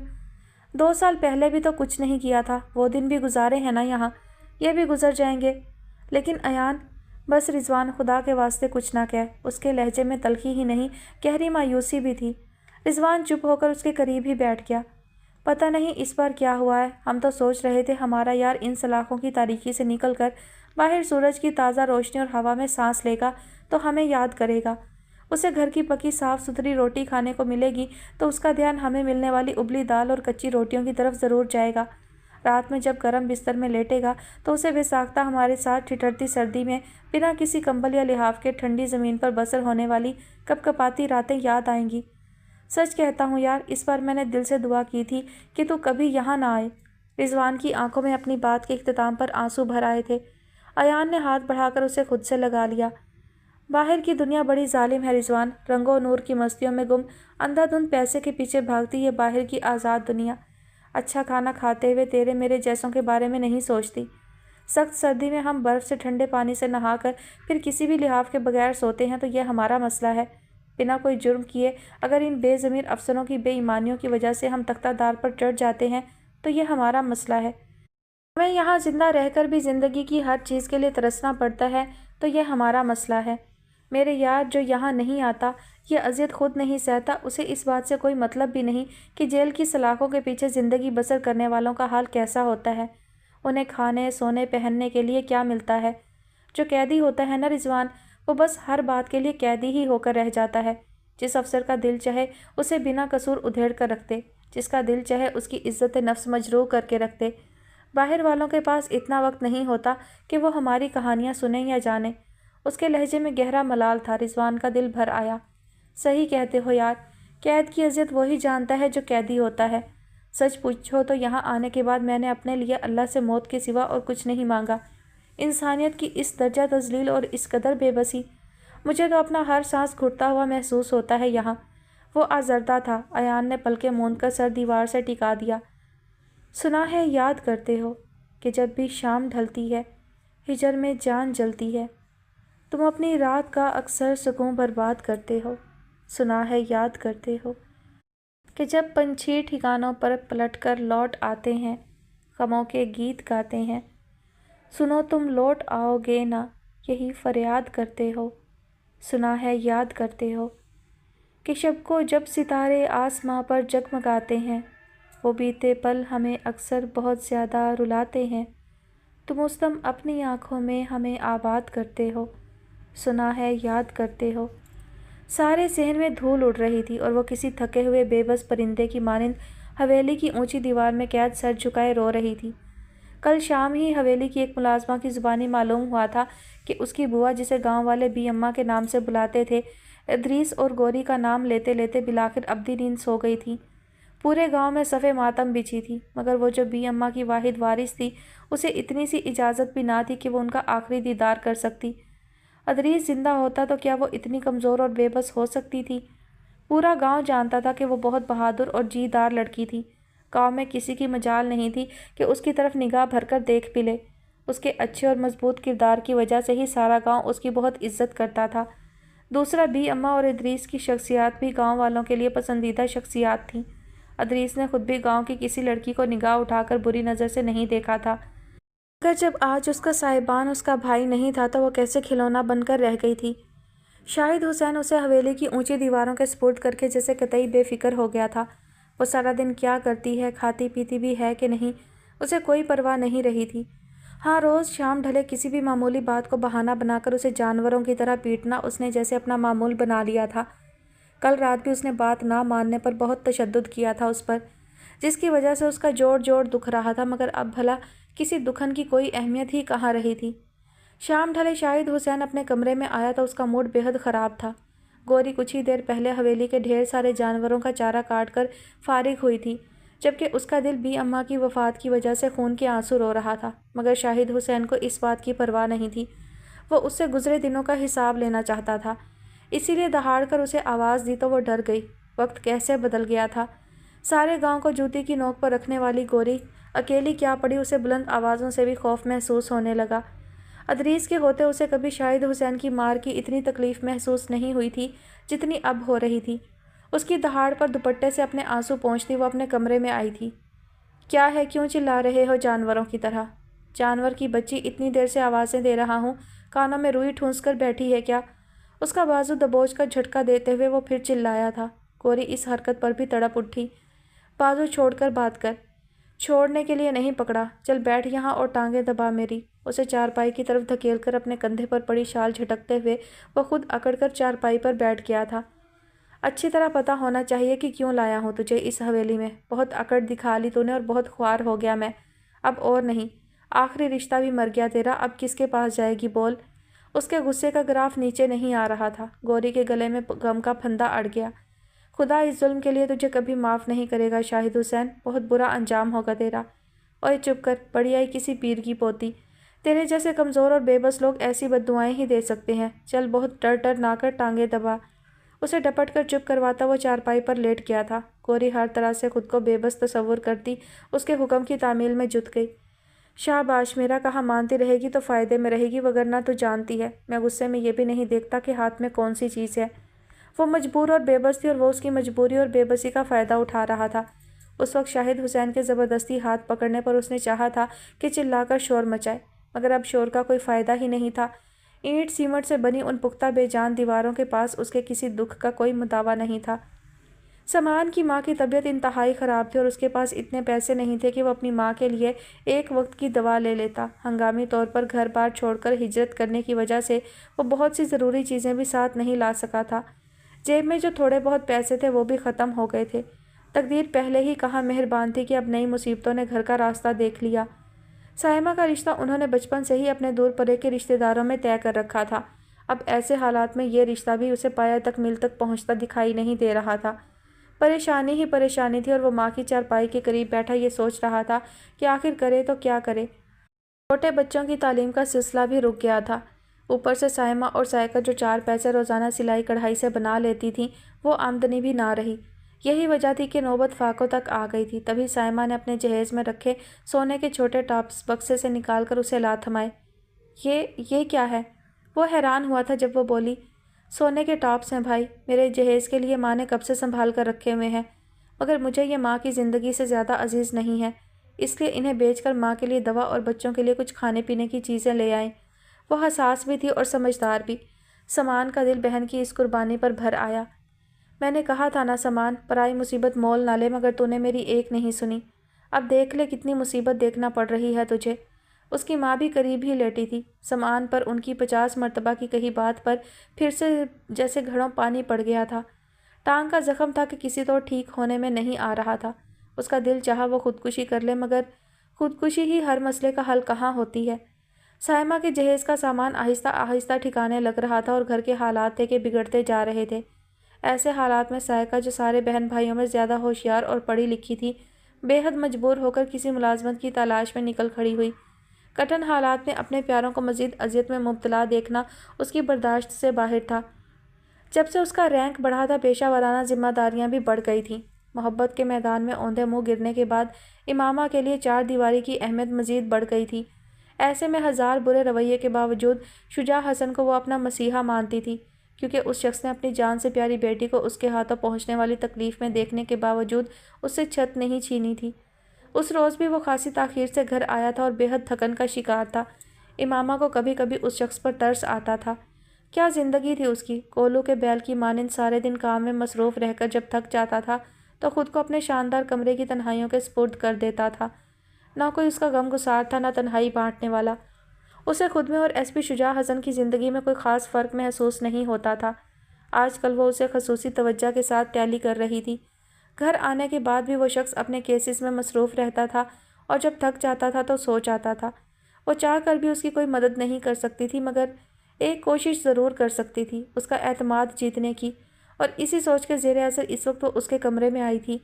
2 سال پہلے بھی تو کچھ نہیں کیا تھا، وہ دن بھی گزارے ہیں نا یہاں، یہ بھی گزر جائیں گے۔ لیکن ایان، بس رضوان خدا کے واسطے کچھ نہ کہہ۔ اس کے لہجے میں تلخی ہی نہیں، گہری مایوسی بھی تھی۔ رضوان چپ ہو کر اس کے قریب ہی بیٹھ گیا۔ پتہ نہیں اس بار کیا ہوا ہے، ہم تو سوچ رہے تھے ہمارا یار ان سلاخوں کی تاریکی سے نکل کر باہر سورج کی تازہ روشنی اور ہوا میں سانس لے گا تو ہمیں یاد کرے گا، اسے گھر کی پکی صاف ستھری روٹی کھانے کو ملے گی تو اس کا دھیان ہمیں ملنے والی ابلی دال اور کچی روٹیوں کی طرف ضرور جائے گا۔ رات میں جب گرم بستر میں لیٹے گا تو اسے بے ساختہ ہمارے ساتھ ٹھٹھرتی سردی میں بنا کسی کمبل یا لحاف کے ٹھنڈی زمین پر بسر ہونے والی کپکپاتی راتیں یاد آئیں گی۔ سچ کہتا ہوں یار، اس بار میں نے دل سے دعا کی تھی کہ تو کبھی یہاں نہ آئے۔ رضوان کی آنکھوں میں اپنی بات کے اختتام پر آنسو بھر آئے تھے۔ ایان نے ہاتھ بڑھا کر اسے خود سے لگا لیا۔ باہر کی دنیا بڑی ظالم ہے رضوان، رنگ و نور کی مستیوں میں گم، اندھا دھند پیسے کے پیچھے بھاگتی یہ باہر کی آزاد دنیا اچھا کھانا کھاتے ہوئے تیرے میرے جیسوں کے بارے میں نہیں سوچتی۔ سخت سردی میں ہم برف سے ٹھنڈے پانی سے نہا کر پھر کسی بھی لحاف کے بغیر سوتے ہیں تو یہ ہمارا مسئلہ ہے۔ بنا کوئی جرم کیے اگر ان بے ضمیر افسروں کی بے ایمانیوں کی وجہ سے ہم تختہ دار پر چڑھ جاتے ہیں تو یہ ہمارا مسئلہ ہے۔ ہمیں یہاں زندہ رہ کر بھی زندگی کی ہر چیز کے لیے ترسنا پڑتا ہے تو یہ ہمارا مسئلہ ہے۔ میرے یار جو یہاں نہیں آتا، یہ اذیت خود نہیں سہتا، اسے اس بات سے کوئی مطلب بھی نہیں کہ جیل کی سلاخوں کے پیچھے زندگی بسر کرنے والوں کا حال کیسا ہوتا ہے، انہیں کھانے سونے پہننے کے لیے کیا ملتا ہے۔ جو قیدی ہوتا ہے نا رضوان، وہ بس ہر بات کے لیے قیدی ہی ہو کر رہ جاتا ہے۔ جس افسر کا دل چاہے اسے بنا قصور ادھیڑ کر رکھ دے، جس کا دل چاہے اس کی عزت نفس مجروح کر کے رکھ دے۔ باہر والوں کے پاس اتنا وقت نہیں ہوتا کہ وہ ہماری کہانیاں سنیں یا جانیں۔ اس کے لہجے میں گہرا ملال تھا۔ رضوان کا دل بھر آیا۔ صحیح کہتے ہو یار، قید کی اذیت وہی جانتا ہے جو قیدی ہوتا ہے۔ سچ پوچھو تو یہاں آنے کے بعد میں نے اپنے لیے اللہ سے موت کے سوا اور کچھ نہیں مانگا۔ انسانیت کی اس درجہ تذلیل اور اس قدر بے بسی، مجھے تو اپنا ہر سانس گھٹتا ہوا محسوس ہوتا ہے یہاں۔ وہ آزردہ تھا۔ ایان نے پلکیں موند کر سر دیوار سے ٹکا دیا۔ سنا ہے یاد کرتے ہو کہ جب بھی شام ڈھلتی ہے ہجر میں جان جلتی ہے، تم اپنی رات کا اکثر سکون برباد کرتے ہو۔ سنا ہے یاد کرتے ہو کہ جب پنچھی ٹھکانوں پر پلٹ کر لوٹ آتے ہیں، غموں کے گیت گاتے ہیں، سنو تم لوٹ آؤ گے نہ، یہی فریاد کرتے ہو۔ سنا ہے یاد کرتے ہو کہ شب کو جب ستارے آسماں پر جگمگاتے ہیں، وہ بیتے پل ہمیں اکثر بہت زیادہ رلاتے ہیں، تم اس دم اپنی آنکھوں میں ہمیں آباد کرتے ہو۔ سنا ہے یاد کرتے ہو۔ سارے ذہن میں دھول اڑ رہی تھی اور وہ کسی تھکے ہوئے بے بس پرندے کی مانند حویلی کی اونچی دیوار میں قید سر جھکائے رو رہی تھی۔ کل شام ہی حویلی کی ایک ملازمہ کی زبانی معلوم ہوا تھا کہ اس کی بوا، جسے گاؤں والے بی اماں کے نام سے بلاتے تھے، ادریس اور گوری کا نام لیتے لیتے بالآخر ابدی نیند سو گئی تھی۔ پورے گاؤں میں صف ماتم بچھی تھی، مگر وہ جو بی اماں کی واحد وارث تھی، اسے اتنی سی اجازت بھی نہ تھی کہ وہ ان کا آخری دیدار کر سکتی۔ ادریس زندہ ہوتا تو کیا وہ اتنی کمزور اور بے بس ہو سکتی تھی؟ پورا گاؤں جانتا تھا کہ وہ بہت بہادر اور جی دار لڑکی تھی۔ گاؤں میں کسی کی مجال نہیں تھی کہ اس کی طرف نگاہ بھر کر دیکھ بھی لے۔ اس کے اچھے اور مضبوط کردار کی وجہ سے ہی سارا گاؤں اس کی بہت عزت کرتا تھا۔ دوسرا، بی اماں اور ادریس کی شخصیات بھی گاؤں والوں کے لیے پسندیدہ شخصیات تھیں۔ ادریس نے خود بھی گاؤں کی کسی لڑکی کو نگاہ اٹھا کر بری نظر سے نہیں دیکھا تھا، مگر جب آج اس کا صاحبان اس کا بھائی نہیں تھا تو وہ کیسے کھلونا بن کر رہ گئی تھی۔ شاہد حسین اسے حویلی کی اونچی دیواروں کے سپرد کر کے جیسے قطعی بے فکر ہو گیا تھا۔ وہ سارا دن کیا کرتی ہے، کھاتی پیتی بھی ہے کہ نہیں، اسے کوئی پرواہ نہیں رہی تھی۔ ہاں، روز شام ڈھلے کسی بھی معمولی بات کو بہانہ بنا کر اسے جانوروں کی طرح پیٹنا اس نے جیسے اپنا معمول بنا لیا تھا۔ کل رات بھی اس نے بات نہ ماننے پر بہت تشدد کیا تھا اس پر، جس کی وجہ سے اس کا جوڑ جوڑ دکھ رہا تھا، مگر اب بھلا کسی دکھن کی کوئی اہمیت ہی کہاں رہی تھی۔ شام ڈھلے شاہد حسین اپنے کمرے میں آیا تو اس کا موڈ بے حد خراب تھا۔ گوری کچھ ہی دیر پہلے حویلی کے ڈھیر سارے جانوروں کا چارہ کاٹ کر فارغ ہوئی تھی، جبکہ اس کا دل بی اماں کی وفات کی وجہ سے خون کے آنسو رو رہا تھا، مگر شاہد حسین کو اس بات کی پرواہ نہیں تھی۔ وہ اس سے گزرے دنوں کا حساب لینا چاہتا تھا، اسی لیے دہاڑ کر اسے آواز دی تو وہ ڈر گئی۔ وقت کیسے بدل گیا تھا۔ سارے گاؤں کو جوتی کی نوک پر رکھنے والی گوری اکیلی کیا پڑی، اسے بلند آوازوں سے بھی خوف محسوس ہونے لگا۔ ادریس کے ہوتے اسے کبھی شاہد حسین کی مار کی اتنی تکلیف محسوس نہیں ہوئی تھی جتنی اب ہو رہی تھی۔ اس کی دہاڑ پر دوپٹے سے اپنے آنسو پونچھتی وہ اپنے کمرے میں آئی تھی۔ کیا ہے، کیوں چلا رہے ہو جانوروں کی طرح؟ جانور کی بچی، اتنی دیر سے آوازیں دے رہا ہوں، کانوں میں روئی ٹھونس کر بیٹھی ہے کیا؟ اس کا بازو دبوچ کر جھٹکا دیتے ہوئے وہ پھر چلایا تھا۔ گوری اس حرکت پر بھی تڑپ اٹھی۔ بازو چھوڑ کر بات کر۔ چھوڑنے کے لیے نہیں پکڑا، چل بیٹھ یہاں اور ٹانگیں دبا میری۔ اسے چارپائی کی طرف دھکیل کر اپنے کندھے پر پڑی شال جھٹکتے ہوئے وہ خود اکڑ کر چارپائی پر بیٹھ گیا تھا۔ اچھی طرح پتہ ہونا چاہیے کہ کیوں لایا ہوں تجھے اس حویلی میں۔ بہت اکڑ دکھا لی تو نے اور بہت خوار ہو گیا میں، اب اور نہیں۔ آخری رشتہ بھی مر گیا تیرا، اب کس کے پاس جائے گی بول؟ اس کے غصے کا گراف نیچے نہیں آ رہا تھا۔ گوری کے گلے میں غم کا پھندا اڑ گیا۔ خدا اس ظلم کے لیے تجھے کبھی معاف نہیں کرے گا شاہد حسین، بہت برا انجام ہوگا تیرا۔ اوئے چپ کر، بڑی آئی کسی پیر کی پوتی۔ تیرے جیسے کمزور اور بے بس لوگ ایسی بددعائیں ہی دے سکتے ہیں۔ چل بہت ٹر نہ کر، ٹانگیں دبا۔ اسے ڈپٹ کر چپ کرواتا وہ چارپائی پر لیٹ گیا تھا۔ گوری ہر طرح سے خود کو بے بس تصور کرتی اس کے حکم کی تعمیل میں جت گئی۔ شاباش، میرا کہا مانتی رہے گی تو فائدے میں رہے گی، وگرنہ تو جانتی ہے میں غصے میں یہ بھی نہیں دیکھتا کہ ہاتھ میں کون سی چیز ہے۔ وہ مجبور اور بے بس تھی اور وہ اس کی مجبوری اور بے بسی کا فائدہ اٹھا رہا تھا۔ اس وقت شاہد حسین کے زبردستی ہاتھ پکڑنے پر اس نے چاہا تھا کہ چلا کر شور مچائے، مگر اب شور کا کوئی فائدہ ہی نہیں تھا۔ اینٹ سیمنٹ سے بنی ان پختہ بے جان دیواروں کے پاس اس کے کسی دکھ کا کوئی مداوا نہیں تھا۔ سمان کی ماں کی طبیعت انتہائی خراب تھی اور اس کے پاس اتنے پیسے نہیں تھے کہ وہ اپنی ماں کے لیے ایک وقت کی دوا لے لیتا۔ ہنگامی طور پر گھر بار چھوڑ کر ہجرت کرنے کی وجہ سے وہ بہت سی ضروری چیزیں بھی ساتھ نہیں لا سکا تھا۔ جیب میں جو تھوڑے بہت پیسے تھے وہ بھی ختم ہو گئے تھے۔ تقدیر پہلے ہی کہاں مہربان تھی کہ اب نئی مصیبتوں نے گھر کا راستہ دیکھ لیا۔ سائمہ کا رشتہ انہوں نے بچپن سے ہی اپنے دور پرے کے رشتہ داروں میں طے کر رکھا تھا۔ اب ایسے حالات میں یہ رشتہ بھی اسے پایہ تکمیل تک پہنچتا دکھائی نہیں دے رہا تھا۔ پریشانی ہی پریشانی تھی اور وہ ماں کی چارپائی کے قریب بیٹھا یہ سوچ رہا تھا کہ آخر کرے تو کیا کرے۔ چھوٹے بچوں کی تعلیم کا سلسلہ بھی رک گیا تھا، اوپر سے سائمہ اور سائیکہ جو 4 پیسے روزانہ سلائی کڑھائی سے بنا لیتی تھیں وہ آمدنی بھی نہ رہی۔ یہی وجہ تھی کہ نوبت فاقوں تک آ گئی تھی۔ تبھی سائمہ نے اپنے جہیز میں رکھے سونے کے چھوٹے ٹاپس بکسے سے نکال کر اسے لا تھمائے۔ یہ کیا ہے؟ وہ حیران ہوا تھا جب وہ بولی، سونے کے ٹاپس ہیں بھائی، میرے جہیز کے لیے ماں نے کب سے سنبھال کر رکھے ہوئے ہیں، مگر مجھے یہ ماں کی زندگی سے زیادہ عزیز نہیں ہے، اس لیے انہیں بیچ کر ماں کے لیے دوا اور بچوں کے لیے کچھ کھانے پینے کی چیزیں لے آئیں۔ وہ حساس بھی تھی اور سمجھدار بھی۔ سمان کا دل بہن کی اس قربانی پر بھر آیا۔ میں نے کہا تھا نا سمان، پرائی مصیبت مول نہ لے، مگر تو نے میری ایک نہیں سنی۔ اب دیکھ لے کتنی مصیبت دیکھنا پڑ رہی ہے تجھے۔ اس کی ماں بھی قریب ہی لیٹی تھی۔ سمان پر ان کی 50 مرتبہ کی کہی بات پر پھر سے جیسے گھڑوں پانی پڑ گیا تھا۔ ٹانگ کا زخم تھا کہ کسی طور ٹھیک ہونے میں نہیں آ رہا تھا۔ اس کا دل چاہا وہ خودکشی کر لے، مگر خودکشی ہی ہر مسئلے کا حل کہاں ہوتی ہے۔ سائمہ کے جہیز کا سامان آہستہ آہستہ ٹھکانے لگ رہا تھا اور گھر کے حالات تھے کہ بگڑتے جا رہے تھے۔ ایسے حالات میں سائیکہ جو سارے بہن بھائیوں میں زیادہ ہوشیار اور پڑھی لکھی تھی، بے حد مجبور ہو کر کسی ملازمت کی تلاش میں نکل کھڑی ہوئی۔ کٹھن حالات میں اپنے پیاروں کو مزید اذیت میں مبتلا دیکھنا اس کی برداشت سے باہر تھا۔ جب سے اس کا رینک بڑھا تھا پیشہ ورانہ ذمہ داریاں بھی بڑھ گئی تھیں۔ محبت کے میدان میں اوندھے منہ گرنے کے بعد امامہ کے لیے 4 دیواری کی اہمیت مزید بڑھ گئی تھی۔ ایسے میں ہزار برے رویے کے باوجود شجاع حسن کو وہ اپنا مسیحا مانتی تھی، کیونکہ اس شخص نے اپنی جان سے پیاری بیٹی کو اس کے ہاتھوں پہنچنے والی تکلیف میں دیکھنے کے باوجود اس سے چھت نہیں چھینی تھی۔ اس روز بھی وہ خاصی تاخیر سے گھر آیا تھا اور بے حد تھکن کا شکار تھا۔ امامہ کو کبھی کبھی اس شخص پر ترس آتا تھا۔ کیا زندگی تھی اس کی! کولو کے بیل کی مانند سارے دن کام میں مصروف رہ کر جب تھک جاتا تھا تو خود کو اپنے شاندار کمرے کی تنہائیوں کے سپرد کر دیتا تھا۔ نہ کوئی اس کا غم گسار تھا، نہ تنہائی بانٹنے والا۔ اسے خود میں اور ایس پی شجاع حسن کی زندگی میں کوئی خاص فرق محسوس نہیں ہوتا تھا۔ آج کل وہ اسے خصوصی توجہ کے ساتھ ٹیلی کر رہی تھی۔ گھر آنے کے بعد بھی وہ شخص اپنے کیسز میں مصروف رہتا تھا اور جب تھک جاتا تھا تو سو جاتا تھا۔ وہ چاہ کر بھی اس کی کوئی مدد نہیں کر سکتی تھی، مگر ایک کوشش ضرور کر سکتی تھی، اس کا اعتماد جیتنے کی، اور اسی سوچ کے زیر اثر اس وقت وہ اس کے کمرے میں آئی تھی۔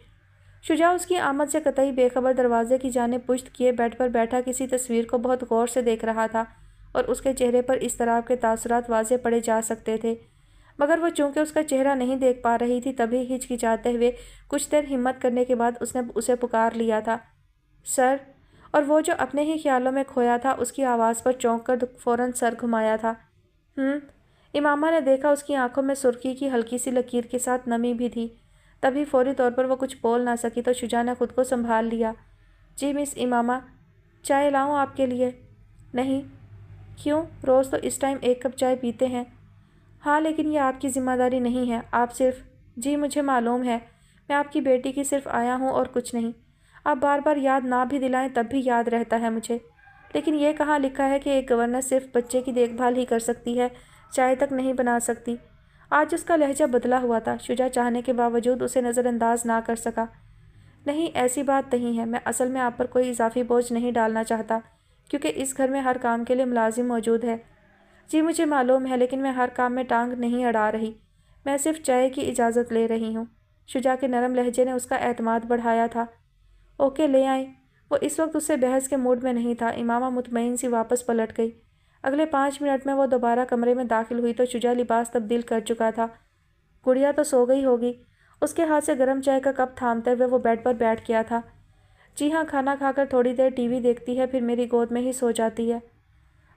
شجاع اس کی آمد سے قطعی بے خبر دروازے کی جانب پشت کیے بیڈ پر بیٹھا کسی تصویر کو بہت غور سے دیکھ رہا تھا، اور اس کے چہرے پر اضطراب کے تاثرات واضح پڑے جا سکتے تھے، مگر وہ چونکہ اس کا چہرہ نہیں دیکھ پا رہی تھی، تبھی ہچکچاتے ہوئے کچھ دیر ہمت کرنے کے بعد اس نے اسے پکار لیا تھا، سر۔ اور وہ جو اپنے ہی خیالوں میں کھویا تھا، اس کی آواز پر چونک کر فوراً سر گھمایا تھا۔ امامہ نے دیکھا اس کی آنکھوں میں سرخی کی ہلکی سی لکیر کے ساتھ نمی بھی تھی، تبھی فوری طور پر وہ کچھ بول نہ سکی تو شجاع نے خود کو سنبھال لیا۔ جی مس امامہ، چائے لاؤں آپ کے لیے؟ نہیں۔ کیوں؟ روز تو اس ٹائم ایک کپ چائے پیتے ہیں۔ ہاں، لیکن یہ آپ کی ذمہ داری نہیں ہے، آپ صرف… جی مجھے معلوم ہے، میں آپ کی بیٹی کی صرف آیا ہوں اور کچھ نہیں۔ آپ بار بار یاد نہ بھی دلائیں تب بھی یاد رہتا ہے مجھے، لیکن یہ کہاں لکھا ہے کہ ایک گورنر صرف بچے کی دیکھ بھال ہی کر سکتی ہے، چائے تک نہیں بنا سکتی۔ آج اس کا لہجہ بدلا ہوا تھا، شجاع چاہنے کے باوجود اسے نظر انداز نہ کر سکا۔ نہیں، ایسی بات نہیں ہے، میں اصل میں آپ پر کوئی اضافی بوجھ نہیں ڈالنا چاہتا، کیونکہ اس گھر میں ہر کام کے لیے ملازم موجود ہے۔ جی مجھے معلوم ہے، لیکن میں ہر کام میں ٹانگ نہیں اڑا رہی، میں صرف چائے کی اجازت لے رہی ہوں۔ شجاع کے نرم لہجے نے اس کا اعتماد بڑھایا تھا۔ اوکے، لے آئیں۔ وہ اس وقت اس سے بحث کے موڈ میں نہیں تھا۔ امامہ مطمئن سی واپس پلٹ گئی۔ اگلے 5 منٹ میں وہ دوبارہ کمرے میں داخل ہوئی تو شجاع لباس تبدیل کر چکا تھا۔ گڑیا تو سو گئی ہوگی۔ اس کے ہاتھ سے گرم چائے کا کپ تھامتے ہوئے وہ بیڈ پر بیٹھ گیا تھا۔ جی ہاں، کھانا کھا کر تھوڑی دیر ٹی وی دیکھتی ہے، پھر میری گود میں ہی سو جاتی ہے۔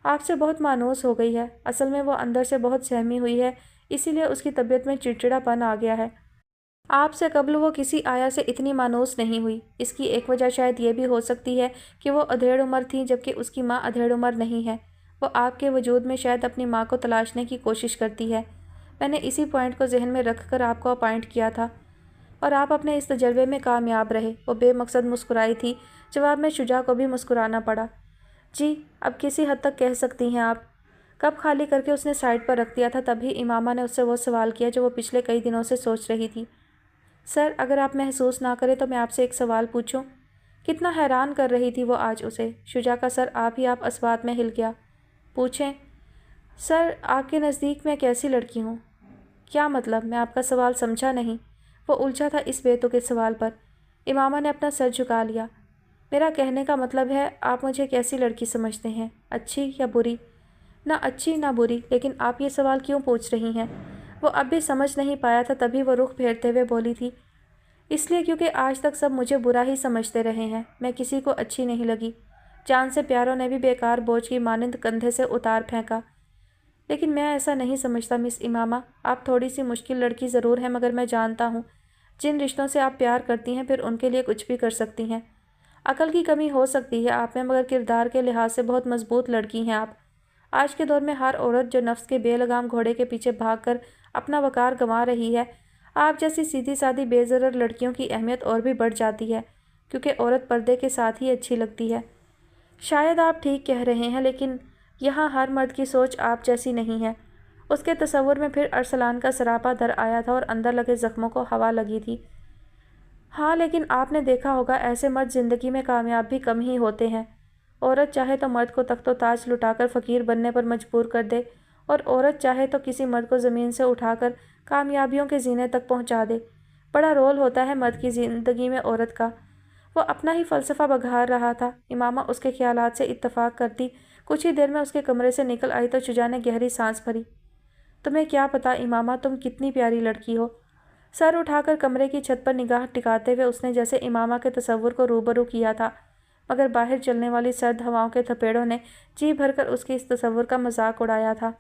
آپ سے بہت مانوس ہو گئی ہے۔ اصل میں وہ اندر سے بہت سہمی ہوئی ہے، اسی لیے اس کی طبیعت میں چڑچڑا پن آ گیا ہے۔ آپ سے قبل وہ کسی آیا سے اتنی مانوس نہیں ہوئی۔ اس کی ایک وجہ شاید یہ بھی ہو سکتی ہے کہ وہ ادھیڑ عمر تھی، جبکہ اس کی ماں ادھیڑ عمر نہیں ہے۔ وہ آپ کے وجود میں شاید اپنی ماں کو تلاشنے کی کوشش کرتی ہے۔ میں نے اسی پوائنٹ کو ذہن میں رکھ کر آپ کو اپائنٹ کیا تھا، اور آپ اپنے اس تجربے میں کامیاب رہے۔ وہ بے مقصد مسکرائی تھی۔ جواب میں شجاع کو بھی مسکرانا پڑا۔ جی، اب کسی حد تک کہہ سکتی ہیں آپ۔ کپ خالی کر کے اس نے سائڈ پر رکھ دیا تھا، تبھی امامہ نے اس سے وہ سوال کیا جو وہ پچھلے کئی دنوں سے سوچ رہی تھی۔ سر، اگر آپ محسوس نہ کریں تو میں آپ سے ایک سوال پوچھوں؟ کتنا حیران کر رہی تھی وہ آج اسے۔ شجاع کا سر آپ ہی آپ اسوات میں ہل گیا۔ پوچھیں۔ سر، آپ کے نزدیک میں کیسی لڑکی ہوں؟ کیا مطلب؟ میں آپ کا سوال سمجھا نہیں۔ وہ الجھا تھا اس بے تکے سوال پر۔ امامہ نے اپنا سر جھکا لیا۔ میرا کہنے کا مطلب ہے، آپ مجھے کیسی لڑکی سمجھتے ہیں، اچھی یا بری؟ نہ اچھی نہ بری، لیکن آپ یہ سوال کیوں پوچھ رہی ہیں؟ وہ اب بھی سمجھ نہیں پایا تھا، تبھی وہ رخ پھیرتے ہوئے بولی تھی، اس لیے کیونکہ آج تک سب مجھے برا ہی سمجھتے رہے ہیں، میں کسی کو اچھی نہیں لگی۔ جان سے پیاروں نے بھی بیکار بوجھ کی مانند کندھے سے اتار پھینکا۔ لیکن میں ایسا نہیں سمجھتا مس امامہ، آپ تھوڑی سی مشکل لڑکی ضرور ہیں، مگر میں جانتا ہوں جن رشتوں سے آپ پیار کرتی ہیں پھر ان کے لیے کچھ بھی کر سکتی ہیں۔ عقل کی کمی ہو سکتی ہے آپ میں، مگر کردار کے لحاظ سے بہت مضبوط لڑکی ہیں آپ۔ آج کے دور میں ہر عورت جو نفس کے بے لگام گھوڑے کے پیچھے بھاگ کر اپنا وقار گنوا رہی ہے، آپ جیسی سیدھی سادھی بے ضرر لڑکیوں کی اہمیت اور بھی بڑھ جاتی ہے، کیونکہ عورت پردے کے ساتھ ہی اچھی لگتی ہے۔ شاید آپ ٹھیک کہہ رہے ہیں، لیکن یہاں ہر مرد کی سوچ آپ جیسی نہیں ہے۔ اس کے تصور میں پھر ارسلان کا سراپا در آیا تھا اور اندر لگے زخموں کو ہوا لگی تھی۔ ہاں، لیکن آپ نے دیکھا ہوگا ایسے مرد زندگی میں کامیاب بھی کم ہی ہوتے ہیں۔ عورت چاہے تو مرد کو تخت و تاج لٹا کر فقیر بننے پر مجبور کر دے، اور عورت چاہے تو کسی مرد کو زمین سے اٹھا کر کامیابیوں کے زینے تک پہنچا دے۔ بڑا رول ہوتا ہے مرد کی زندگی میں عورت کا۔ وہ اپنا ہی فلسفہ بگھار رہا تھا۔ امامہ اس کے خیالات سے اتفاق کرتی کچھ ہی دیر میں اس کے کمرے سے نکل آئی تو شجاع نے گہری سانس بھری۔ تمہیں کیا پتا امامہ، تم کتنی پیاری لڑکی ہو۔ سر اٹھا کر کمرے کی چھت پر نگاہ ٹکاتے ہوئے اس نے جیسے امامہ کے تصور کو روبرو کیا تھا، مگر باہر چلنے والی سرد ہواؤں کے تھپیڑوں نے جی بھر کر اس کے اس تصور کا مذاق اڑایا تھا۔